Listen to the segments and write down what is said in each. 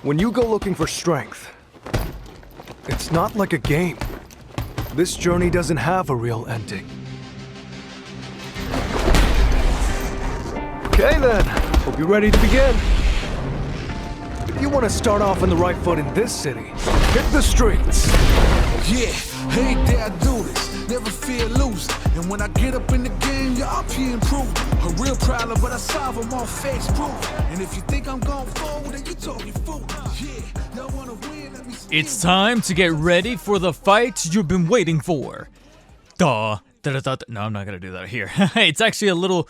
When you go looking for strength, it's not like a game. This journey doesn't have a real ending. Okay then, hope you're ready to begin. If you want to start off on the right foot in this city, hit the streets. Yeah, hey there, I do this, never fear losing. And when I get up in the game, yeah, I'll be improved. A real problem, but I solve them all face proof. And if you think I'm going forward, then you talking fool. Yeah, y'all wanna win, let me see. It's time to get ready for the fight you've been waiting for. Duh. No, I'm not gonna do that here. It's actually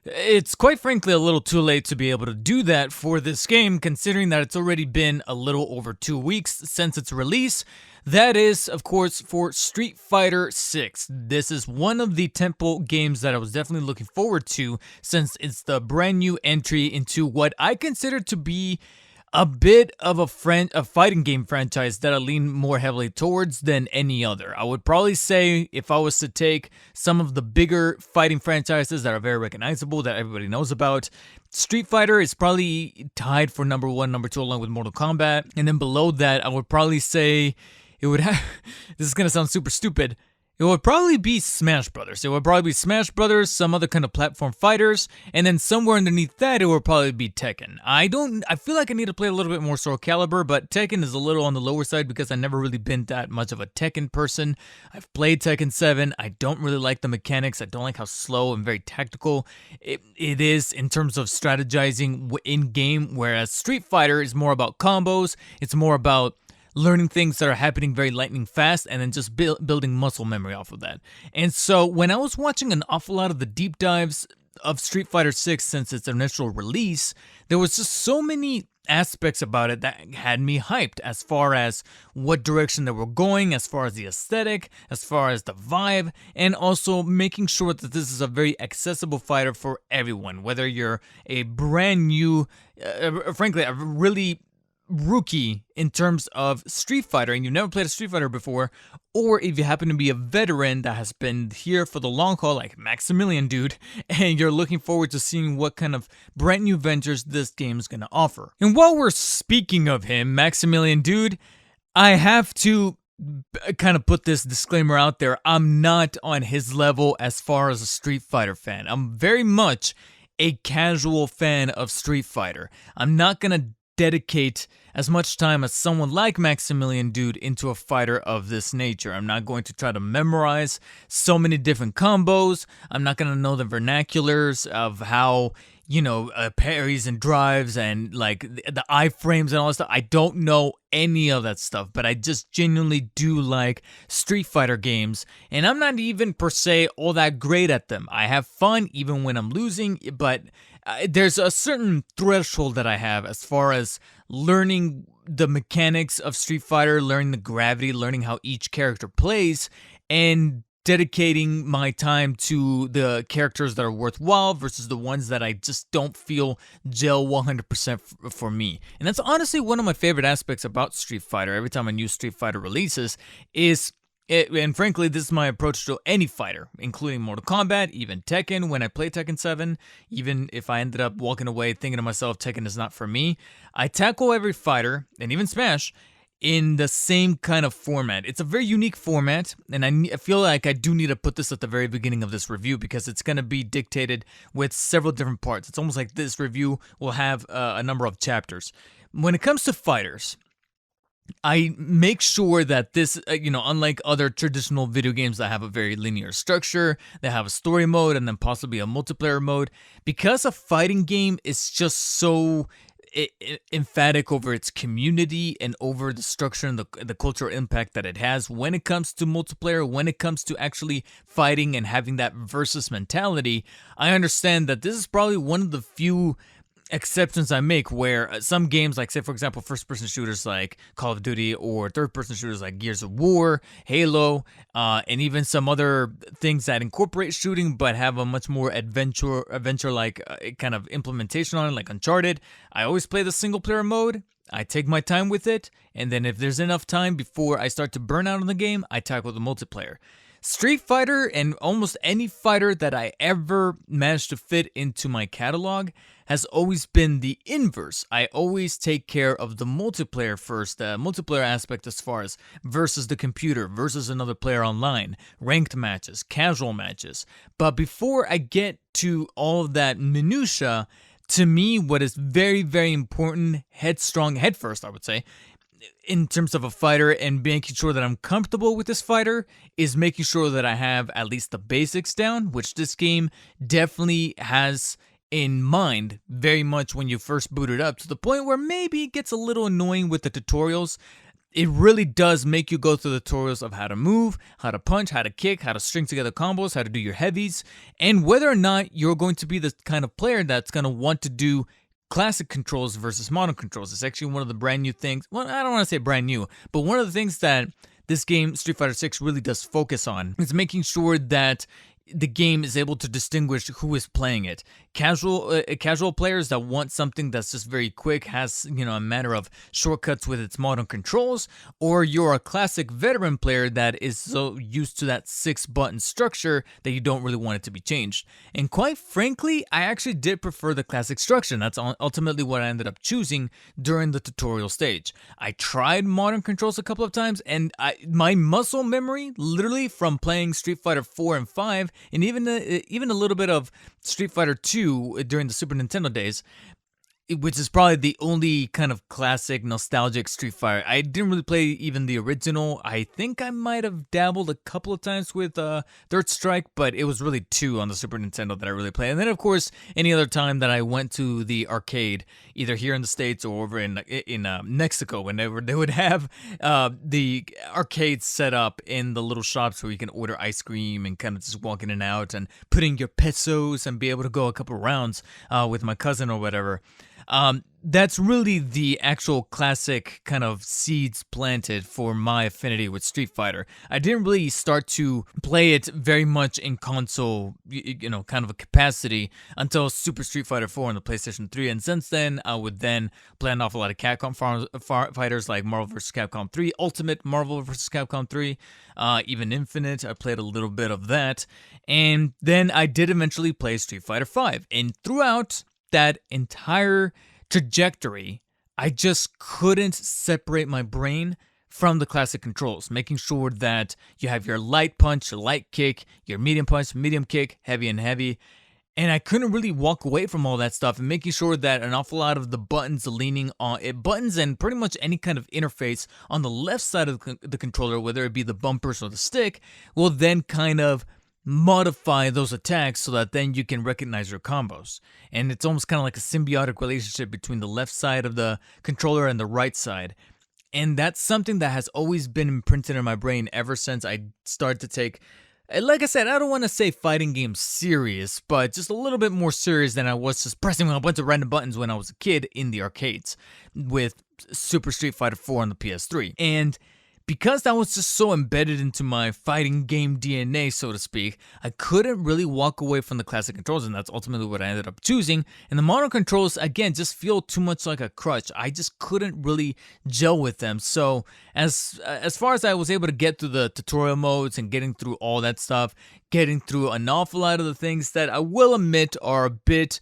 it's quite frankly a little too late to be able to do that for this game, considering that it's already been a little over 2 weeks since its release. That is, of course, for Street Fighter 6. This is one of the tentpole games that I was definitely looking forward to, since it's the brand new entry into what I consider to be a bit of a fighting game franchise that I lean more heavily towards than any other. I would probably say, if I was to take some of the bigger fighting franchises that are very recognizable, that everybody knows about, Street Fighter is probably tied for number 1, number 2, along with Mortal Kombat. And then below that, I would probably say it would have, this is going to sound super stupid, it would probably be Smash Brothers. It would probably be Smash Brothers, some other kind of platform fighters, and then somewhere underneath that, it would probably be Tekken. I feel like I need to play a little bit more Soul Calibur, but Tekken is a little on the lower side because I've never really been that much of a Tekken person. I've played Tekken 7. I don't really like the mechanics. I don't like how slow and very tactical it is in terms of strategizing in-game, whereas Street Fighter is more about combos. It's more about learning things that are happening very lightning fast and then just building muscle memory off of that. And so when I was watching an awful lot of the deep dives of Street Fighter 6 since its initial release, there was just so many aspects about it that had me hyped, as far as what direction they were going, as far as the aesthetic, as far as the vibe, and also making sure that this is a very accessible fighter for everyone, whether you're a brand new, frankly, a really rookie in terms of Street Fighter and you've never played a Street Fighter before, or if you happen to be a veteran that has been here for the long haul like Maximilian dude, and you're looking forward to seeing what kind of brand new ventures this game is going to offer. And while we're speaking of him, Maximilian dude, I have to kind of put this disclaimer out there. I'm not on his level as far as a Street Fighter fan. I'm very much a casual fan of Street Fighter. I'm not going to dedicate as much time as someone like Maximilian dude into a fighter of this nature. I'm not going to try to memorize so many different combos. I'm not going to know the vernaculars of how, parries and drives and like the iframes and all that stuff. I don't know any of that stuff, but I just genuinely do like Street Fighter games, and I'm not even per se all that great at them. I have fun even when I'm losing, but there's a certain threshold that I have as far as learning the mechanics of Street Fighter, learning the gravity, learning how each character plays, and dedicating my time to the characters that are worthwhile versus the ones that I just don't feel gel 100% for me. And that's honestly one of my favorite aspects about Street Fighter. Every time a new Street Fighter releases and frankly, this is my approach to any fighter, including Mortal Kombat, even Tekken. When I play Tekken 7, even if I ended up walking away thinking to myself, Tekken is not for me, I tackle every fighter, and even Smash, in the same kind of format. It's a very unique format, and I feel like I do need to put this at the very beginning of this review because it's going to be dictated with several different parts. It's almost like this review will have a number of chapters. When it comes to fighters, I make sure that this, unlike other traditional video games that have a very linear structure, that have a story mode and then possibly a multiplayer mode, because a fighting game is just so emphatic over its community and over the structure and the cultural impact that it has when it comes to multiplayer, when it comes to actually fighting and having that versus mentality, I understand that this is probably one of the few exceptions I make where some games, like say for example first-person shooters like Call of Duty, or third-person shooters like Gears of War, Halo, and even some other things that incorporate shooting but have a much more adventure-like kind of implementation on it, like Uncharted. I always play the single-player mode. I take my time with it, and then if there's enough time before I start to burn out on the game, I tackle the multiplayer. Street Fighter and almost any fighter that I ever managed to fit into my catalog has always been the inverse. I always take care of the multiplayer first, the multiplayer aspect as far as versus the computer, versus another player online, ranked matches, casual matches. But before I get to all of that minutia, to me, what is very, very important, head first, I would say, in terms of a fighter and making sure that I'm comfortable with this fighter is making sure that I have at least the basics down, which this game definitely has in mind very much when you first boot it up, to the point where maybe it gets a little annoying with the tutorials. It really does make you go through the tutorials of how to move, how to punch, how to kick, how to string together combos, how to do your heavies, and whether or not you're going to be the kind of player that's going to want to do classic controls versus modern controls. It's actually one of the brand new things. Well, I don't want to say brand new, but one of the things that this game, Street Fighter 6, really does focus on is making sure that the game is able to distinguish who is playing it. Casual players that want something that's just very quick, has, a matter of shortcuts with its modern controls, or you're a classic veteran player that is so used to that 6-button structure that you don't really want it to be changed. And quite frankly, I actually did prefer the classic structure. That's ultimately what I ended up choosing during the tutorial stage. I tried modern controls a couple of times, and my muscle memory, literally from playing Street Fighter 4 and 5, and even a little bit of Street Fighter 2 during the Super Nintendo days, which is probably the only kind of classic nostalgic Street Fighter. I didn't really play even the original. I think I might have dabbled a couple of times with Third Strike, but it was really 2 on the Super Nintendo that I really played. And then, of course, any other time that I went to the arcade, either here in the States or over in Mexico, whenever they would have the arcades set up in the little shops where you can order ice cream and kind of just walk in and out and put in your pesos and be able to go a couple rounds with my cousin or whatever. That's really the actual classic kind of seeds planted for my affinity with Street Fighter. I didn't really start to play it very much in console, kind of a capacity until Super Street Fighter 4 on the PlayStation 3. And since then, I would then play an awful lot of Capcom fighters like Marvel vs. Capcom 3, Ultimate Marvel vs. Capcom 3, even Infinite. I played a little bit of that. And then I did eventually play Street Fighter 5. And throughout that entire trajectory, I just couldn't separate my brain from the classic controls, making sure that you have your light punch, your light kick, your medium punch, medium kick, heavy and heavy. And I couldn't really walk away from all that stuff, and making sure that an awful lot of the buttons leaning on it, buttons and pretty much any kind of interface on the left side of the controller, whether it be the bumpers or the stick, will then kind of modify those attacks so that then you can recognize your combos. And it's almost kind of like a symbiotic relationship between the left side of the controller and the right side. And that's something that has always been imprinted in my brain ever since I started to take, like I said, I don't want to say fighting games serious, but just a little bit more serious than I was just pressing a bunch of random buttons when I was a kid in the arcades with Super Street Fighter 4 on the PS3. And because that was just so embedded into my fighting game DNA, so to speak, I couldn't really walk away from the classic controls, and that's ultimately what I ended up choosing. And the modern controls, again, just feel too much like a crutch. I just couldn't really gel with them. So as far as I was able to get through the tutorial modes and getting through all that stuff, getting through an awful lot of the things that I will admit are a bit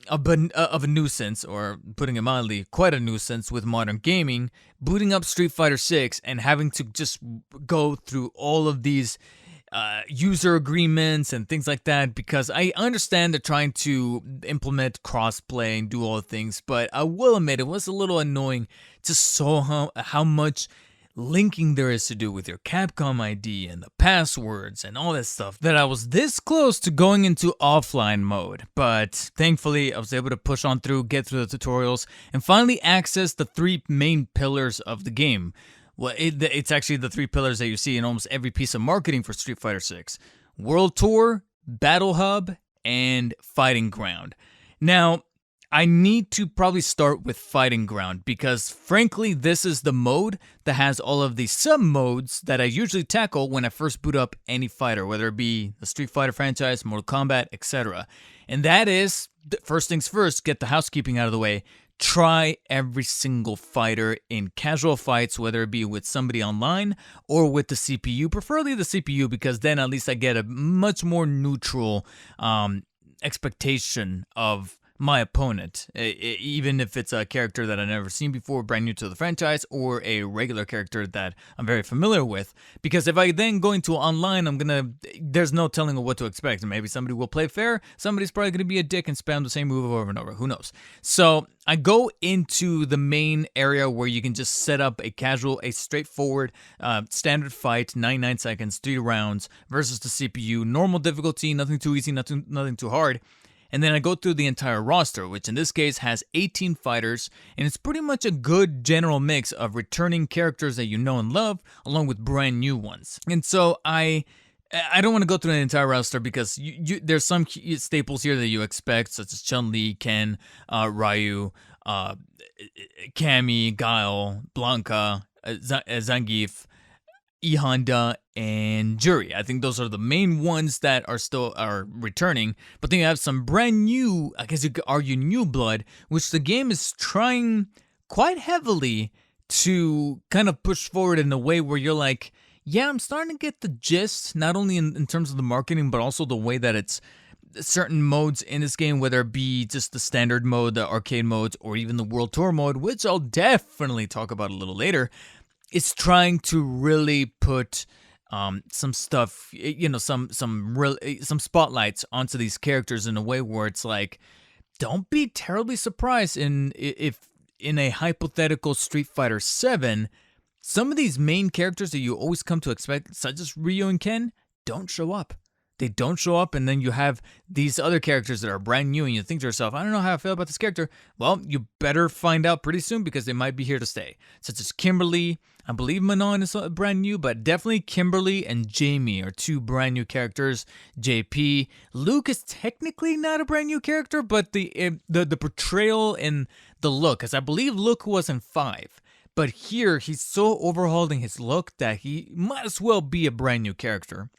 of a nuisance, or putting it mildly, quite a nuisance with modern gaming, booting up Street Fighter 6 and having to just go through all of these user agreements and things like that, because I understand they're trying to implement crossplay and do all the things, but I will admit it was a little annoying just so how much linking there is to do with your Capcom ID and the passwords and all that stuff, that I was this close to going into offline mode. But thankfully I was able to push on through, get through the tutorials, and finally access the 3 main pillars of the game. Well, it's actually the 3 pillars that you see in almost every piece of marketing for Street Fighter 6. World Tour, Battle Hub, and Fighting Ground. Now, I need to probably start with Fighting Ground, because frankly, this is the mode that has all of the sub-modes that I usually tackle when I first boot up any fighter, whether it be the Street Fighter franchise, Mortal Kombat, etc. And that is, first things first, get the housekeeping out of the way, try every single fighter in casual fights, whether it be with somebody online or with the CPU, preferably the CPU, because then at least I get a much more neutral expectation of my opponent, even if it's a character that I've never seen before, brand new to the franchise, or a regular character that I'm very familiar with. Because if I then go into online, there's no telling what to expect. Maybe somebody will play fair, somebody's probably gonna be a dick and spam the same move over and over, who knows. So I go into the main area where you can just set up a straightforward, standard fight, 99 seconds, 3 rounds, versus the CPU, normal difficulty, nothing too easy, nothing too hard. And then I go through the entire roster, which in this case has 18 fighters, and it's pretty much a good general mix of returning characters that you know and love, along with brand new ones. And so I don't want to go through the entire roster because there's some staples here that you expect, such as Chun-Li, Ken, Ryu, Cammy, Guile, Blanca, Zangief, E-Honda, and Jury. I think those are the main ones that are returning, but then you have some brand new, I guess you could argue new blood, which the game is trying quite heavily to kind of push forward in a way where you're like, yeah, I'm starting to get the gist, not only in terms of the marketing, but also the way that it's certain modes in this game, whether it be just the standard mode, the arcade modes, or even the World Tour mode, which I'll definitely talk about a little later. It's trying to really put some stuff, some spotlights onto these characters in a way where it's like, don't be terribly surprised if in a hypothetical Street Fighter 7, some of these main characters that you always come to expect, such as Ryu and Ken, don't show up. They don't show up, and then you have these other characters that are brand new, and you think to yourself, I don't know how I feel about this character. Well, you better find out pretty soon because they might be here to stay. Such as Kimberly, I believe Manon is brand new, but definitely Kimberly and Jamie are 2 brand new characters. JP, Luke is technically not a brand new character, but the portrayal and the look, as I believe Luke was in 5. But here, he's so overhauling his look that he might as well be a brand new character.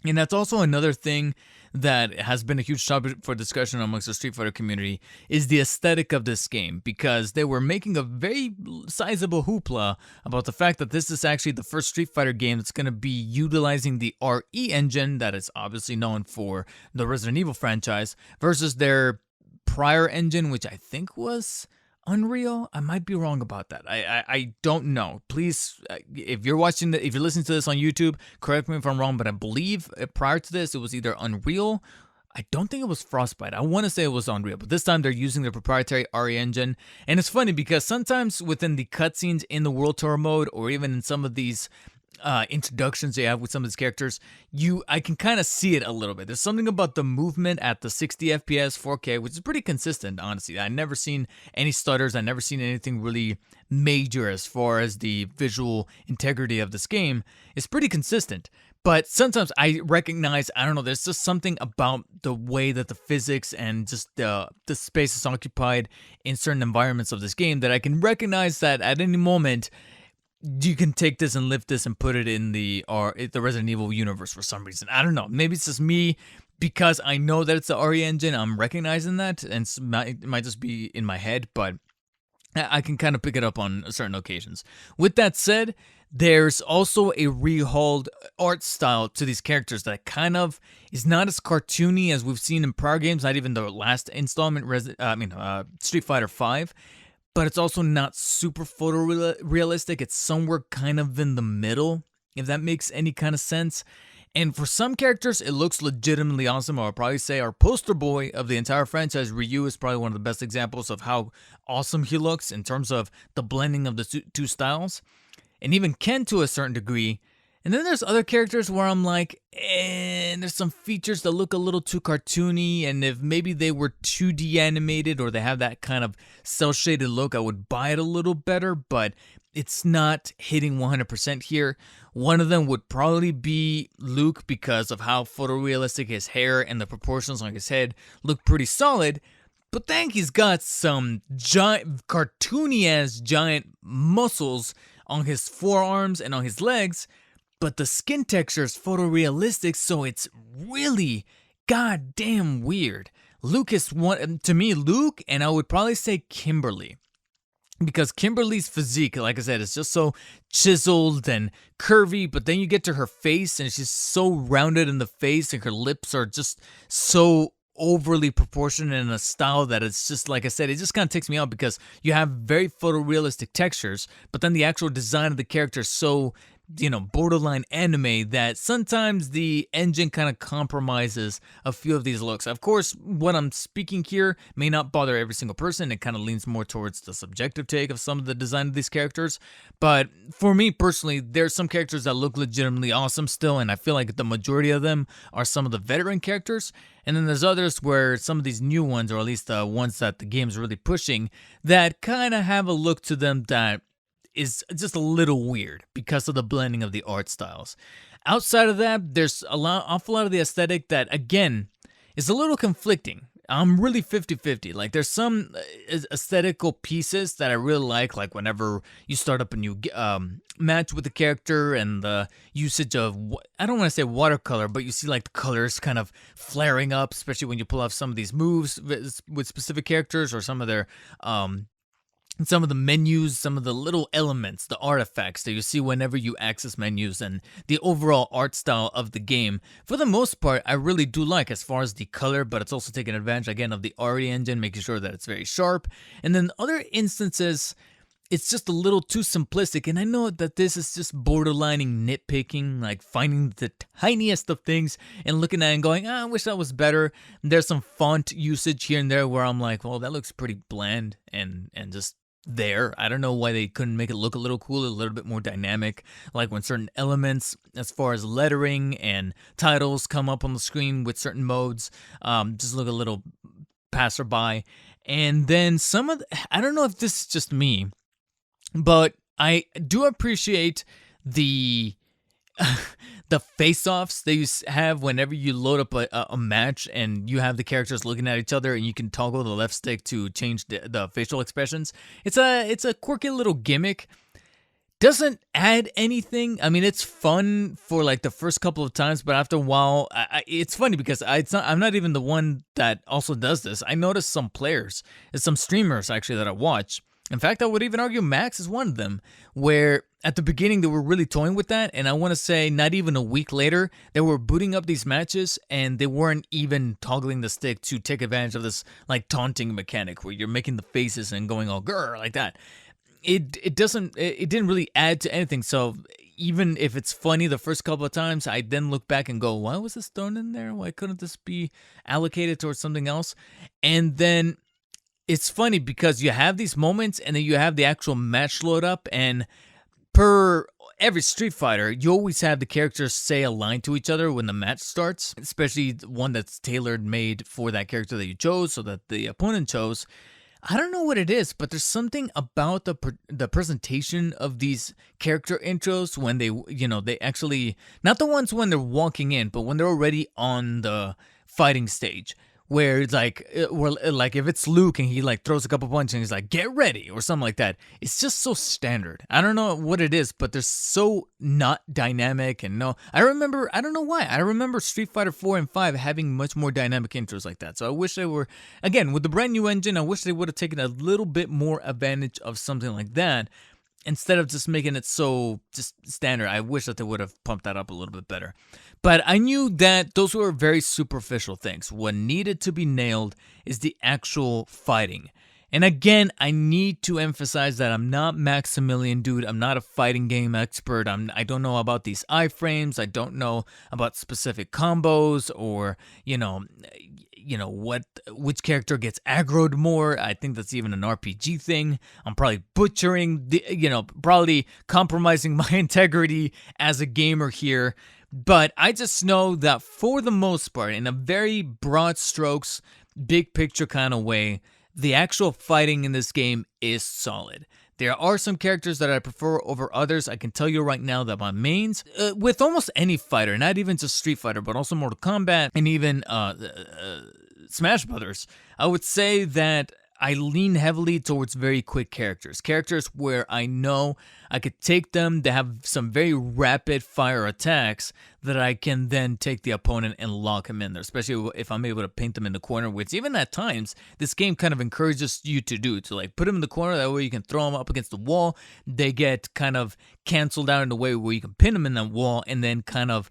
And that's also another thing that has been a huge topic for discussion amongst the Street Fighter community is the aesthetic of this game, because they were making a very sizable hoopla about the fact that this is actually the first Street Fighter game that's going to be utilizing the RE engine that is obviously known for the Resident Evil franchise versus their prior engine, which I think was Unreal. I might be wrong about that. I don't know. Please, if you're listening to this on YouTube, correct me if I'm wrong, but I believe prior to this, it was either Unreal. I don't think it was Frostbite. I want to say it was Unreal, but this time they're using their proprietary RE engine. And it's funny because sometimes within the cutscenes in the World Tour mode, or even in some of these introductions they have with some of these characters, I can kind of see it a little bit. There's something about the movement at the 60 FPS 4K, which is pretty consistent, honestly. I've never seen any stutters. I've never seen anything really major as far as the visual integrity of this game. It's pretty consistent. But sometimes I recognize, I don't know, there's just something about the way that the physics and just the space is occupied in certain environments of this game that I can recognize that at any moment you can take this and lift this and put it in the Resident Evil universe for some reason. I don't know. Maybe it's just me because I know that it's the RE engine. I'm recognizing that, and it might just be in my head, but I can kind of pick it up on certain occasions. With that said, there's also a rehauled art style to these characters that kind of is not as cartoony as we've seen in prior games, not even the last installment, Street Fighter 5. But it's also not super photorealistic. It's somewhere kind of in the middle, if that makes any kind of sense. And for some characters, it looks legitimately awesome. I'll probably say our poster boy of the entire franchise, Ryu, is probably one of the best examples of how awesome he looks in terms of the blending of the 2 styles. And even Ken to a certain degree. And then there's other characters where I'm like, there's some features that look a little too cartoony, and if maybe they were 2D animated or they have that kind of cel-shaded look, I would buy it a little better, but it's not hitting 100% here. One of them would probably be Luke because of how photorealistic his hair and the proportions on his head look pretty solid, but then he's got some giant, cartoony-ass giant muscles on his forearms and on his legs, but the skin texture is photorealistic, so it's really goddamn weird. Luke is one, to me, Luke, and I would probably say Kimberly. Because Kimberly's physique, like I said, is just so chiseled and curvy, but then you get to her face and she's so rounded in the face and her lips are just so overly proportioned in a style that it's just, like I said, it just kind of takes me out because you have very photorealistic textures, but then the actual design of the character is so, borderline anime that sometimes the engine kind of compromises a few of these looks. Of course, what I'm speaking here may not bother every single person. It kind of leans more towards the subjective take of some of the design of these characters. But for me personally, there's some characters that look legitimately awesome still, and I feel like the majority of them are some of the veteran characters. And then there's others where some of these new ones, or at least the ones that the game's really pushing, that kind of have a look to them that is just a little weird because of the blending of the art styles. Outside of that, there's awful lot of the aesthetic that, again, is a little conflicting. I'm really 50-50. Like, there's some aesthetical pieces that I really like whenever you start up a new match with the character and the usage of, I don't want to say watercolor, but you see like the colors kind of flaring up, especially when you pull off some of these moves with specific characters or some of their some of the menus, some of the little elements, the artifacts that you see whenever you access menus, and the overall art style of the game. For the most part, I really do like as far as the color, but it's also taking advantage, again, of the RE engine, making sure that it's very sharp. And then other instances, it's just a little too simplistic, and I know that this is just borderlining nitpicking, like finding the tiniest of things and looking at it and going, I wish that was better. There's some font usage here and there where I'm like, well, that looks pretty bland and just there. I don't know why they couldn't make it look a little cooler, a little bit more dynamic, like when certain elements as far as lettering and titles come up on the screen with certain modes, just look a little passerby. And then some of I don't know if this is just me, but I do appreciate the the face-offs that you have whenever you load up a match and you have the characters looking at each other and you can toggle the left stick to change the facial expressions. It's a quirky little gimmick. Doesn't add anything. I mean, it's fun for like the first couple of times, but after a while, it's funny because I'm not even the one that also does this. I noticed some players, some streamers actually that I watch. In fact, I would even argue Max is one of them, where at the beginning they were really toying with that, and I want to say not even a week later, they were booting up these matches, and they weren't even toggling the stick to take advantage of this like taunting mechanic where you're making the faces and going all grr like that. It didn't really add to anything. So even if it's funny the first couple of times, I then look back and go, why was this thrown in there? Why couldn't this be allocated towards something else? And then it's funny because you have these moments and then you have the actual match load up, and per every Street Fighter, you always have the characters say a line to each other when the match starts, especially one that's tailored made for that character that you chose, so that the opponent chose. I don't know what it is, but there's something about the presentation of these character intros when they actually, not the ones when they're walking in, but when they're already on the fighting stage. Where it's like if it's Luke and he like throws a couple punches and he's like, get ready or something like that. It's just so standard. I don't know what it is, but they're so not dynamic. And I don't know why. I remember Street Fighter 4 and 5 having much more dynamic intros like that. So I wish they were, again, with the brand new engine, I wish they would have taken a little bit more advantage of something like that. Instead of just making it so just standard. I wish that they would have pumped that up a little bit better. But I knew that those were very superficial things. What needed to be nailed is the actual fighting. And again, I need to emphasize that I'm not Maximilian, dude. I'm not a fighting game expert. I don't know about these iframes. I don't know about specific combos or, which character gets aggroed more. I think that's even an RPG thing. I'm probably butchering probably compromising my integrity as a gamer here. But I just know that for the most part, in a very broad strokes, big picture kind of way, the actual fighting in this game is solid. There are some characters that I prefer over others. I can tell you right now that my mains, with almost any fighter, not even just Street Fighter, but also Mortal Kombat and even Smash Brothers, I would say that I lean heavily towards very quick characters where I know I could take them. They have some very rapid fire attacks that I can then take the opponent and lock him in there, especially if I'm able to paint them in the corner, which even at times this game kind of encourages you to do, to like put them in the corner. That way you can throw them up against the wall. They get kind of canceled out in a way where you can pin them in that wall and then kind of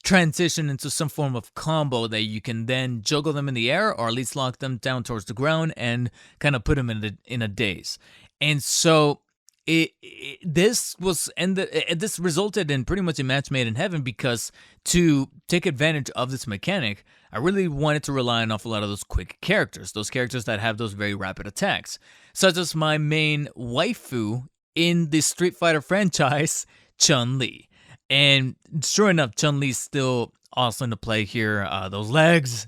transition into some form of combo that you can then juggle them in the air, or at least lock them down towards the ground and kind of put them in a daze. And so this resulted in pretty much a match made in heaven, because to take advantage of this mechanic, I really wanted to rely on an awful lot of those quick characters, those characters that have those very rapid attacks, such as my main waifu in the Street Fighter franchise, Chun-Li. And sure enough, Chun-Li's still awesome to play here. Those legs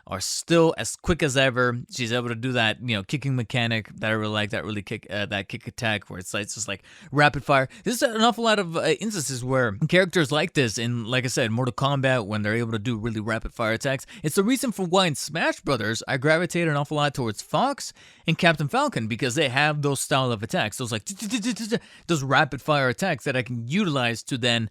are still as quick as ever. She's able to do that, kicking mechanic that I really like. That kick attack where it's just like rapid fire. There's an awful lot of instances where characters like this in, like I said, Mortal Kombat, when they're able to do really rapid fire attacks. It's the reason for why in Smash Brothers I gravitate an awful lot towards Fox and Captain Falcon, because they have those style of attacks, those rapid fire attacks that I can utilize to then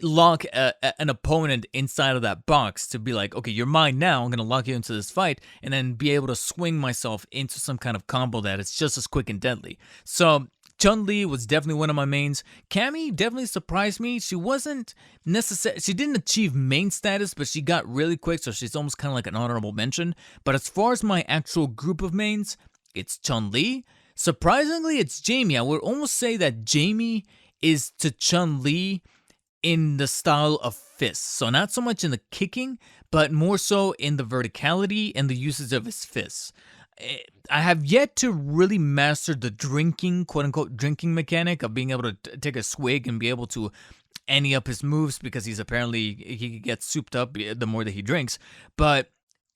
lock an opponent inside of that box, to be like, okay, you're mine now, I'm going to lock you into this fight, and then be able to swing myself into some kind of combo that is just as quick and deadly. So Chun-Li was definitely one of my mains. Cammy definitely surprised me. She didn't achieve main status, but she got really quick, so she's almost kind of like an honorable mention. But as far as my actual group of mains, it's Chun-Li. Surprisingly, it's Jamie. I would almost say that Jamie is to Chun-Li in the style of fists. So not so much in the kicking, but more so in the verticality and the usage of his fists. I have yet to really master the drinking, quote-unquote drinking mechanic of being able to take a swig and be able to ante up his moves, because he gets souped up the more that he drinks. But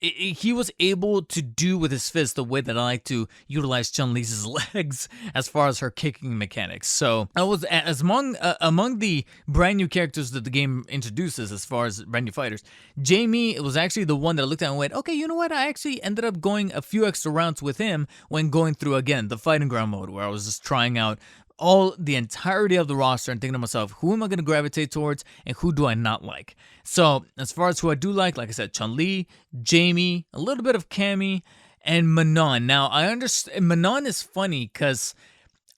he was able to do with his fist the way that I like to utilize Chun-Li's legs as far as her kicking mechanics. So I was among the brand new characters that the game introduces as far as brand new fighters. Jamie was actually the one that I looked at and went, okay, you know what? I actually ended up going a few extra rounds with him when going through, again, the fighting ground mode, where I was just trying out the entirety of the roster and thinking to myself, who am I going to gravitate towards and who do I not like? So as far as who I do like I said, Chun-Li, Jamie, a little bit of Cammy, and Manon. Now, I understand Manon is funny because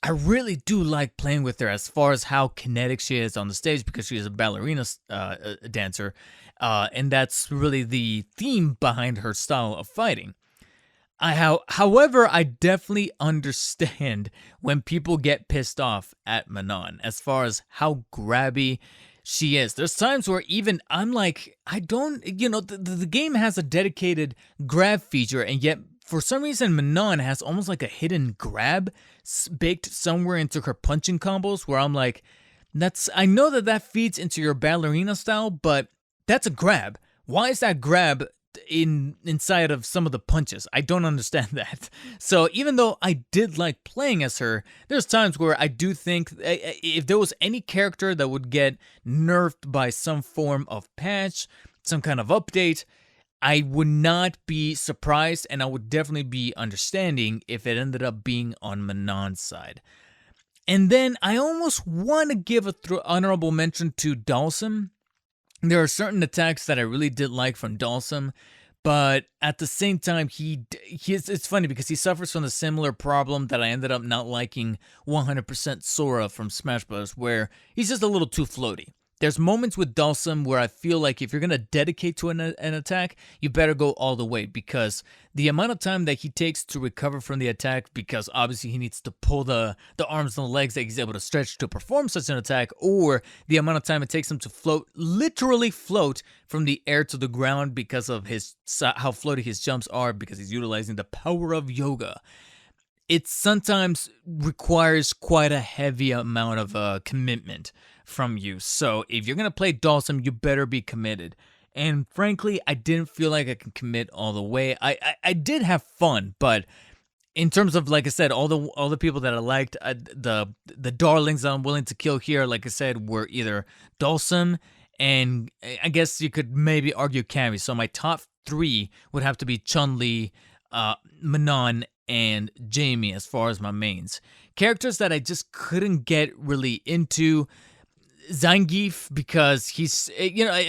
I really do like playing with her as far as how kinetic she is on the stage, because she is a ballerina dancer, and that's really the theme behind her style of fighting. However, I definitely understand when people get pissed off at Manon as far as how grabby she is. There's times where even I'm like, the game has a dedicated grab feature, and yet for some reason Manon has almost like a hidden grab baked somewhere into her punching combos, where I'm like, I know that feeds into your ballerina style, but that's a grab. Why is that grab inside of some of the punches? I don't understand that. So even though I did like playing as her, there's times where I do think if there was any character that would get nerfed by some form of patch, some kind of update, I would not be surprised, and I would definitely be understanding if it ended up being on Manon's side. And then I almost want to give an honorable mention to Dalsum. There are certain attacks that I really did like from Dalsum, but at the same time, it's funny because he suffers from a similar problem that I ended up not liking 100% Sora from Smash Bros., where he's just a little too floaty. There's moments with Dalsum where I feel like if you're going to dedicate to an attack, you better go all the way, because the amount of time that he takes to recover from the attack, because obviously he needs to pull the arms and the legs that he's able to stretch to perform such an attack, or the amount of time it takes him to literally float from the air to the ground because of how floaty his jumps are, because he's utilizing the power of yoga. It sometimes requires quite a heavy amount of commitment from you. So if you're going to play Dalsum, you better be committed. And frankly, I didn't feel like I can commit all the way. I did have fun, but in terms of, like I said, all the people that I liked, the darlings that I'm willing to kill here, like I said, were either Dalsum and I guess you could maybe argue Cammy. So my top three would have to be Chun-Li, Manon and Jamie as far as my mains. Characters that I just couldn't get really into. Zangief, because he's,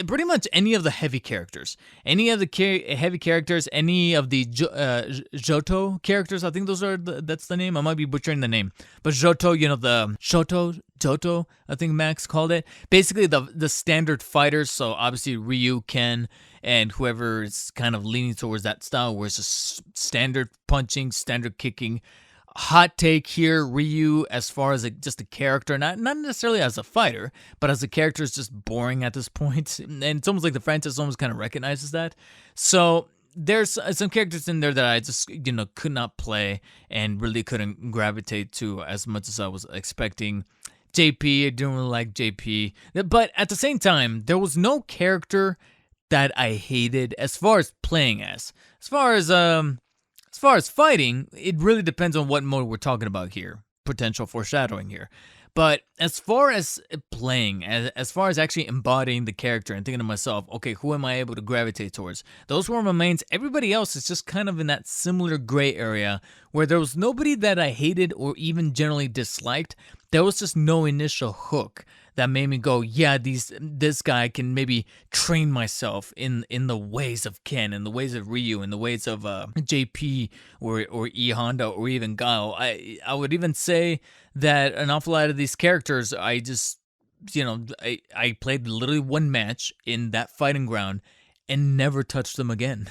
pretty much any of the heavy characters. Any of the heavy characters, any of the Johto characters, I think that's the name. I might be butchering the name. But Johto, the Johto, I think Max called it. Basically the standard fighters, so obviously Ryu, Ken, and whoever is kind of leaning towards that style where it's just standard punching, standard kicking. Hot take here, Ryu, as far as just a character, not necessarily as a fighter, but as a character is just boring at this point. And it's almost like the franchise almost kind of recognizes that. So there's some characters in there that I just, could not play and really couldn't gravitate to as much as I was expecting. JP, I didn't really like JP. But at the same time, there was no character that I hated as far as playing as. As far as fighting, it really depends on what mode we're talking about here. Potential foreshadowing here. But as far as playing, as far as actually embodying the character and thinking to myself, okay, who am I able to gravitate towards? Those were my mains. Everybody else is just kind of in that similar gray area where there was nobody that I hated or even generally disliked. There was just no initial hook that made me go, yeah, this guy can maybe train myself in the ways of Ken, in the ways of Ryu, in the ways of JP or E Honda or even Guile. I would even say that an awful lot of these characters, I just, I played literally one match in that fighting ground and never touched them again.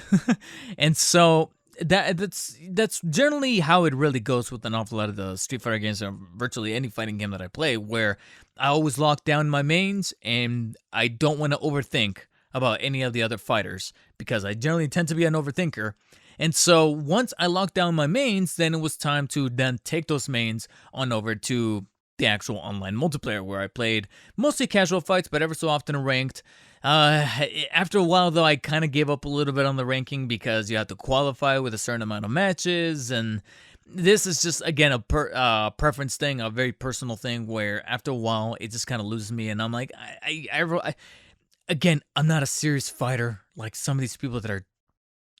And so that's generally how it really goes with an awful lot of the Street Fighter games or virtually any fighting game that I play, where I always lock down my mains and I don't want to overthink about any of the other fighters because I generally tend to be an overthinker. And so once I locked down my mains, then it was time to then take those mains on over to the actual online multiplayer where I played mostly casual fights, but ever so often ranked. After a while, though, I kind of gave up a little bit on the ranking because you have to qualify with a certain amount of matches, and this is just, again, a preference thing, a very personal thing, where after a while, it just kind of loses me, and I'm like, again, I'm not a serious fighter like some of these people that are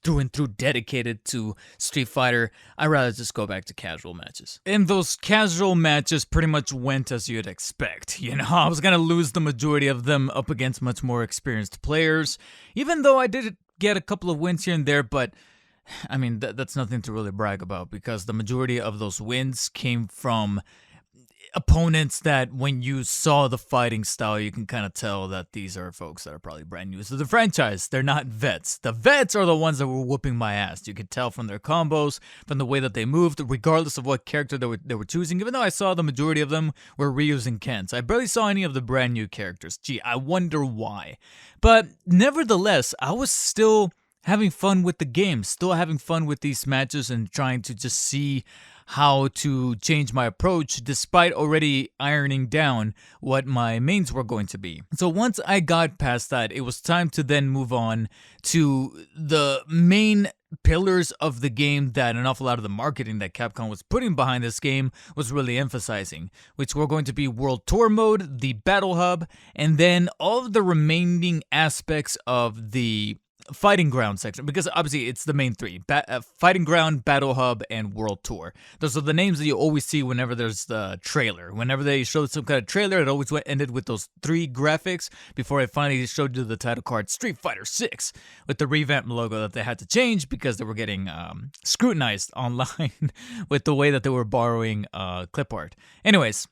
through and through dedicated to Street Fighter. I'd rather just go back to casual matches. And those casual matches pretty much went as you'd expect. I was gonna lose the majority of them up against much more experienced players, even though I did get a couple of wins here and there, but I mean, that's nothing to really brag about because the majority of those wins came from opponents that when you saw the fighting style, you can kind of tell that these are folks that are probably brand new to the franchise. They're not vets. The vets are the ones that were whooping my ass. You could tell from their combos, from the way that they moved, regardless of what character they were choosing, even though I saw the majority of them were Ryus and Kens. I barely saw any of the brand new characters. Gee, I wonder why. But nevertheless, I was still having fun with the game, still having fun with these matches and trying to just see how to change my approach despite already ironing down what my mains were going to be. So once I got past that, it was time to then move on to the main pillars of the game that an awful lot of the marketing that Capcom was putting behind this game was really emphasizing, which were going to be World Tour mode, the Battle Hub, and then all of the remaining aspects of the Fighting Ground section, because obviously it's the main three: Fighting Ground, Battle Hub, and World Tour. Those are the names that you always see whenever there's the trailer. Whenever they showed some kind of trailer, it always ended with those three graphics before it finally showed you the title card Street Fighter 6 with the revamped logo that they had to change because they were getting scrutinized online with the way that they were borrowing clip art. Anyways,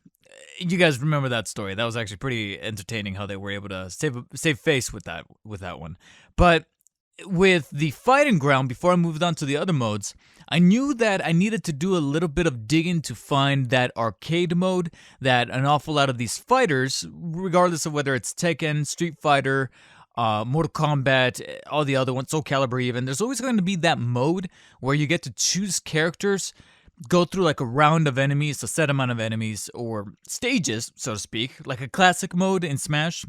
you guys remember that story. That was actually pretty entertaining how they were able to save face with that one. But with the Fighting Ground, before I moved on to the other modes, I knew that I needed to do a little bit of digging to find that arcade mode that an awful lot of these fighters, regardless of whether it's Tekken, Street Fighter, Mortal Kombat, all the other ones, Soul Calibur even, there's always going to be that mode where you get to choose characters, go through like a round of enemies, a set amount of enemies, or stages, so to speak, like a classic mode in Smash,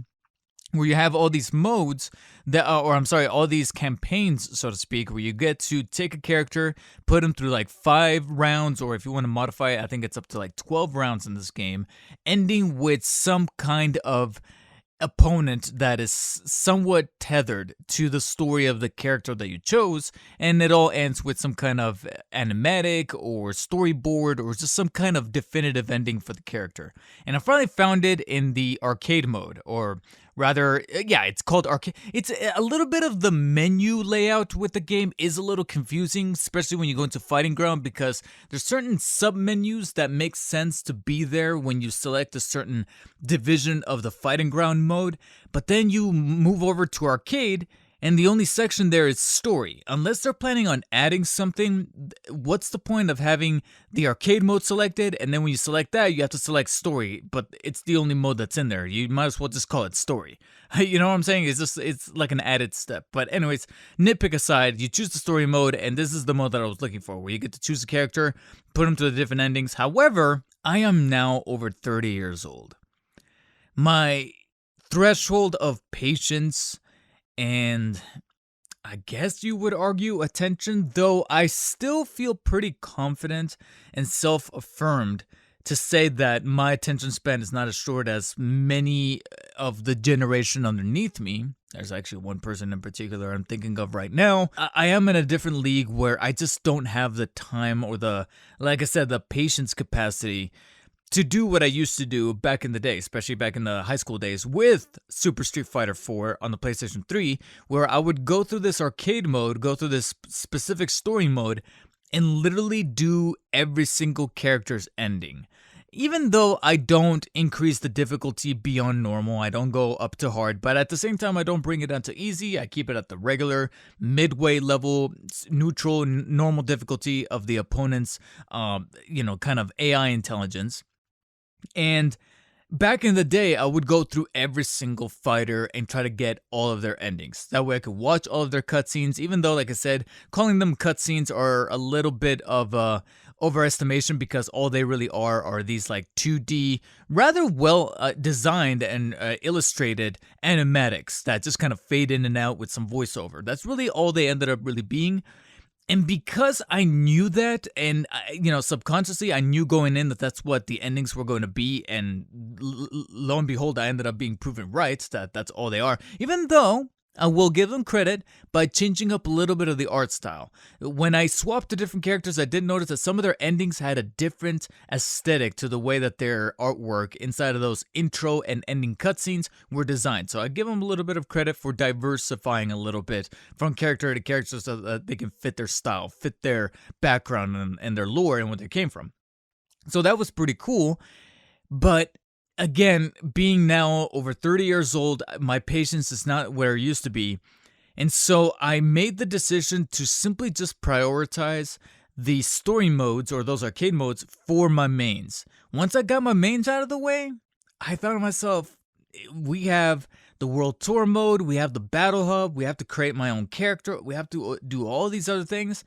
where you have all these modes that, all these campaigns, so to speak, where you get to take a character, put him through like 5 rounds, or if you want to modify it, I think it's up to like 12 rounds in this game, ending with some kind of opponent that is somewhat tethered to the story of the character that you chose, and it all ends with some kind of animatic or storyboard or just some kind of definitive ending for the character. And I finally found it in the arcade mode, or rather, yeah, it's called arcade. It's a little bit of the menu layout with the game is a little confusing, especially when you go into Fighting Ground, because there's certain sub-menus that make sense to be there when you select a certain division of the Fighting Ground mode, but then you move over to arcade, and the only section there is story. Unless they're planning on adding something, what's the point of having the arcade mode selected, and then when you select that, you have to select story, but it's the only mode that's in there. You might as well just call it story. You know what I'm saying? It's like an added step. But anyways, nitpick aside, you choose the story mode, and this is the mode that I was looking for, where you get to choose a character, put them to the different endings. However, I am now over 30 years old. My threshold of patience and I guess you would argue attention, though I still feel pretty confident and self-affirmed to say that my attention span is not as short as many of the generation underneath me. There's actually one person in particular I'm thinking of right now. I am in a different league where I just don't have the time or like I said, the patience capacity to do what I used to do back in the day, especially back in the high school days with Super Street Fighter 4 on the PlayStation 3, where I would go through this arcade mode, go through this specific story mode, and literally do every single character's ending. Even though I don't increase the difficulty beyond normal, I don't go up to hard, but at the same time, I don't bring it down to easy. I keep it at the regular, midway level, neutral, normal difficulty of the opponent's, kind of AI intelligence. And back in the day, I would go through every single fighter and try to get all of their endings. That way I could watch all of their cutscenes, even though, like I said, calling them cutscenes are a little bit of a overestimation, because all they really are these like 2D, rather well designed and illustrated animatics that just kind of fade in and out with some voiceover. That's really all they ended up really being. And because I knew that, and subconsciously I knew going in that that's what the endings were going to be, and lo and behold, I ended up being proven right that that's all they are. Even though I will give them credit by changing up a little bit of the art style. When I swapped to different characters, I did notice that some of their endings had a different aesthetic to the way that their artwork inside of those intro and ending cutscenes were designed. So I give them a little bit of credit for diversifying a little bit from character to character so that they can fit their style, fit their background and their lore and where they came from. So that was pretty cool. But again, being now over 30 years old, my patience is not where it used to be. And so I made the decision to simply just prioritize the story modes, or those arcade modes, for my mains. Once I got my mains out of the way, I thought to myself, we have the World Tour mode, we have the Battle Hub, we have to create my own character, we have to do all these other things.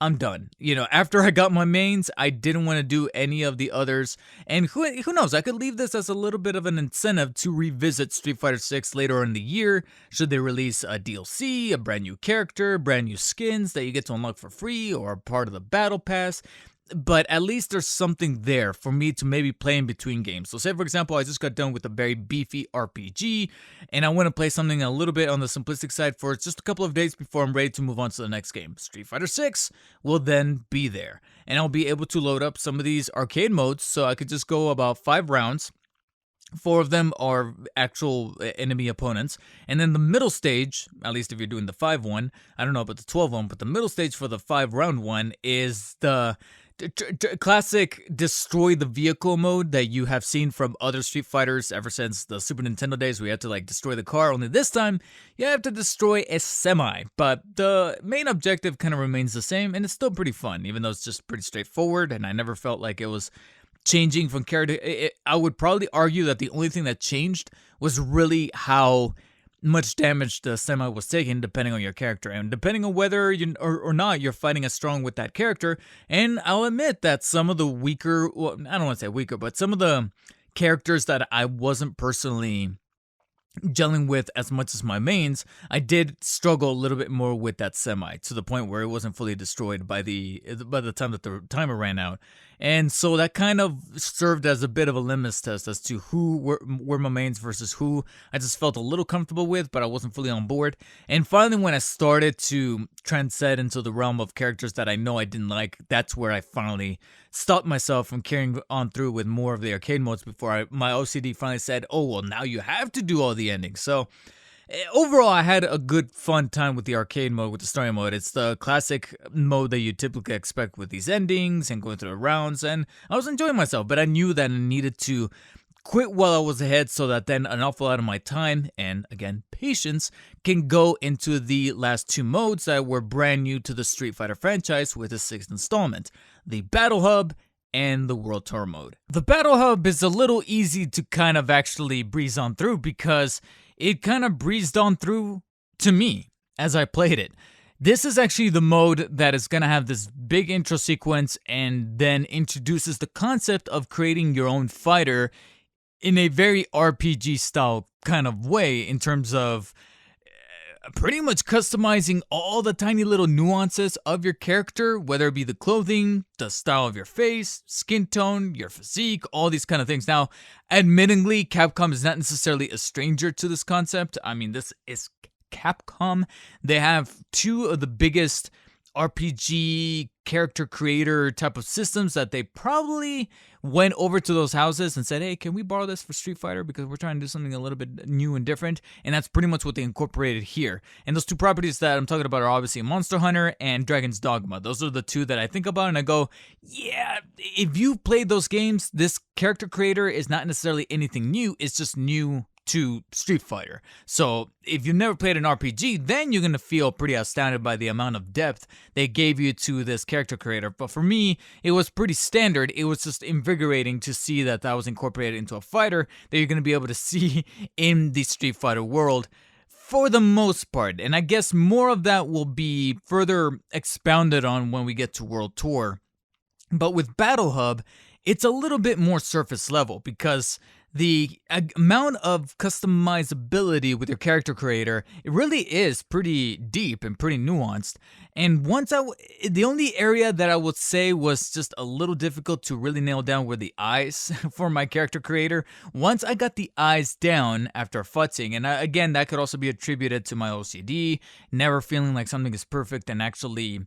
I'm done. After I got my mains, I didn't want to do any of the others. And who knows, I could leave this as a little bit of an incentive to revisit Street Fighter 6 later in the year, should they release a DLC, a brand new character, brand new skins that you get to unlock for free, or part of the Battle Pass. But at least there's something there for me to maybe play in between games. So say, for example, I just got done with a very beefy RPG, and I want to play something a little bit on the simplistic side for just a couple of days before I'm ready to move on to the next game. Street Fighter 6 will then be there, and I'll be able to load up some of these arcade modes, so I could just go about 5 rounds. 4 of them are actual enemy opponents. And then the middle stage, at least if you're doing the 5 one, I don't know about the 12 one, but the middle stage for the 5 round one is the classic destroy the vehicle mode that you have seen from other Street Fighters ever since the Super Nintendo days, where you have to destroy the car. Only this time you have to destroy a semi, but the main objective kind of remains the same, and it's still pretty fun, even though it's just pretty straightforward. And I never felt like it was changing from character. I would probably argue that the only thing that changed was really how much damage the semi was taking, depending on your character, and depending on whether you or not you're fighting as strong with that character. And I'll admit that some of the weaker, well, I don't want to say weaker, but some of the characters that I wasn't personally gelling with as much as my mains, I did struggle a little bit more with that semi, to the point where it wasn't fully destroyed by the time that the timer ran out. And so that kind of served as a bit of a litmus test as to who were my mains versus who I just felt a little comfortable with, but I wasn't fully on board. And finally, when I started to transcend into the realm of characters that I know I didn't like, that's where I finally stopped myself from carrying on through with more of the arcade modes before my OCD finally said, oh, well, now you have to do all the endings. So overall, I had a good fun time with the arcade mode, with the story mode. It's the classic mode that you typically expect with these endings and going through the rounds, and I was enjoying myself, but I knew that I needed to quit while I was ahead so that then an awful lot of my time, and again, patience, can go into the last two modes that were brand new to the Street Fighter franchise with the 6th installment, the Battle Hub and the World Tour mode. The Battle Hub is a little easy to kind of actually breeze on through because it kind of breezed on through to me as I played it. This is actually the mode that is going to have this big intro sequence and then introduces the concept of creating your own fighter in a very RPG style kind of way, in terms of pretty much customizing all the tiny little nuances of your character, whether it be the clothing, the style of your face, skin tone, your physique, all these kind of things. Now, admittingly, Capcom is not necessarily a stranger to this concept. I mean, this is Capcom. They have two of the biggest RPG character creator type of systems that they probably went over to those houses and said, hey, can we borrow this for Street Fighter, because we're trying to do something a little bit new and different. And that's pretty much what they incorporated here. And those two properties that I'm talking about are obviously Monster Hunter and Dragon's Dogma. Those are the two that I think about and I go, yeah, if you played those games, this character creator is not necessarily anything new, it's just new to Street Fighter. So if you've never played an RPG, then you're going to feel pretty astounded by the amount of depth they gave you to this character creator. But for me, it was pretty standard. It was just invigorating to see that that was incorporated into a fighter that you're going to be able to see in the Street Fighter world for the most part. And I guess more of that will be further expounded on when we get to World Tour. But with Battle Hub, it's a little bit more surface level, because the amount of customizability with your character creator, it really is pretty deep and pretty nuanced. And the only area that I would say was just a little difficult to really nail down were the eyes for my character creator. Once I got the eyes down after futzing, and again, that could also be attributed to my OCD, never feeling like something is perfect and actually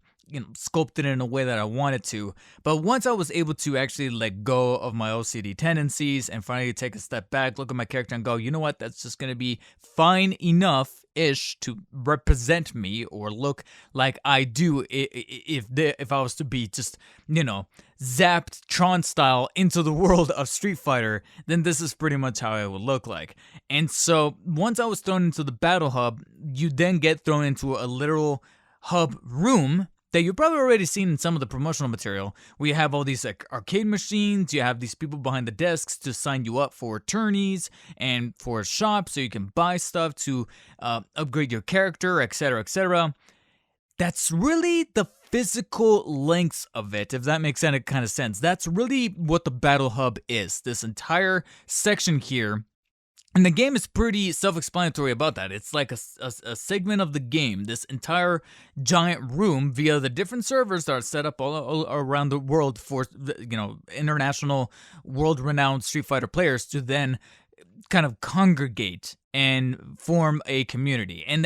sculpted it in a way that I wanted to. But once I was able to actually let go of my OCD tendencies and finally take a step back, look at my character and go, you know what, that's just going to be fine enough-ish to represent me or look like I do if I was to be just, zapped Tron style into the world of Street Fighter, then this is pretty much how it would look like. And so once I was thrown into the Battle Hub, you then get thrown into a literal hub room that you've probably already seen in some of the promotional material, where you have all these arcade machines, you have these people behind the desks to sign you up for tourneys and for shops so you can buy stuff to upgrade your character, etc., etc. That's really the physical lengths of it, if that makes any kind of sense. That's really what the Battle Hub is, this entire section here. And the game is pretty self-explanatory about that. It's like a segment of the game, this entire giant room via the different servers that are set up all around the world for, international, world-renowned Street Fighter players to then kind of congregate and form a community. And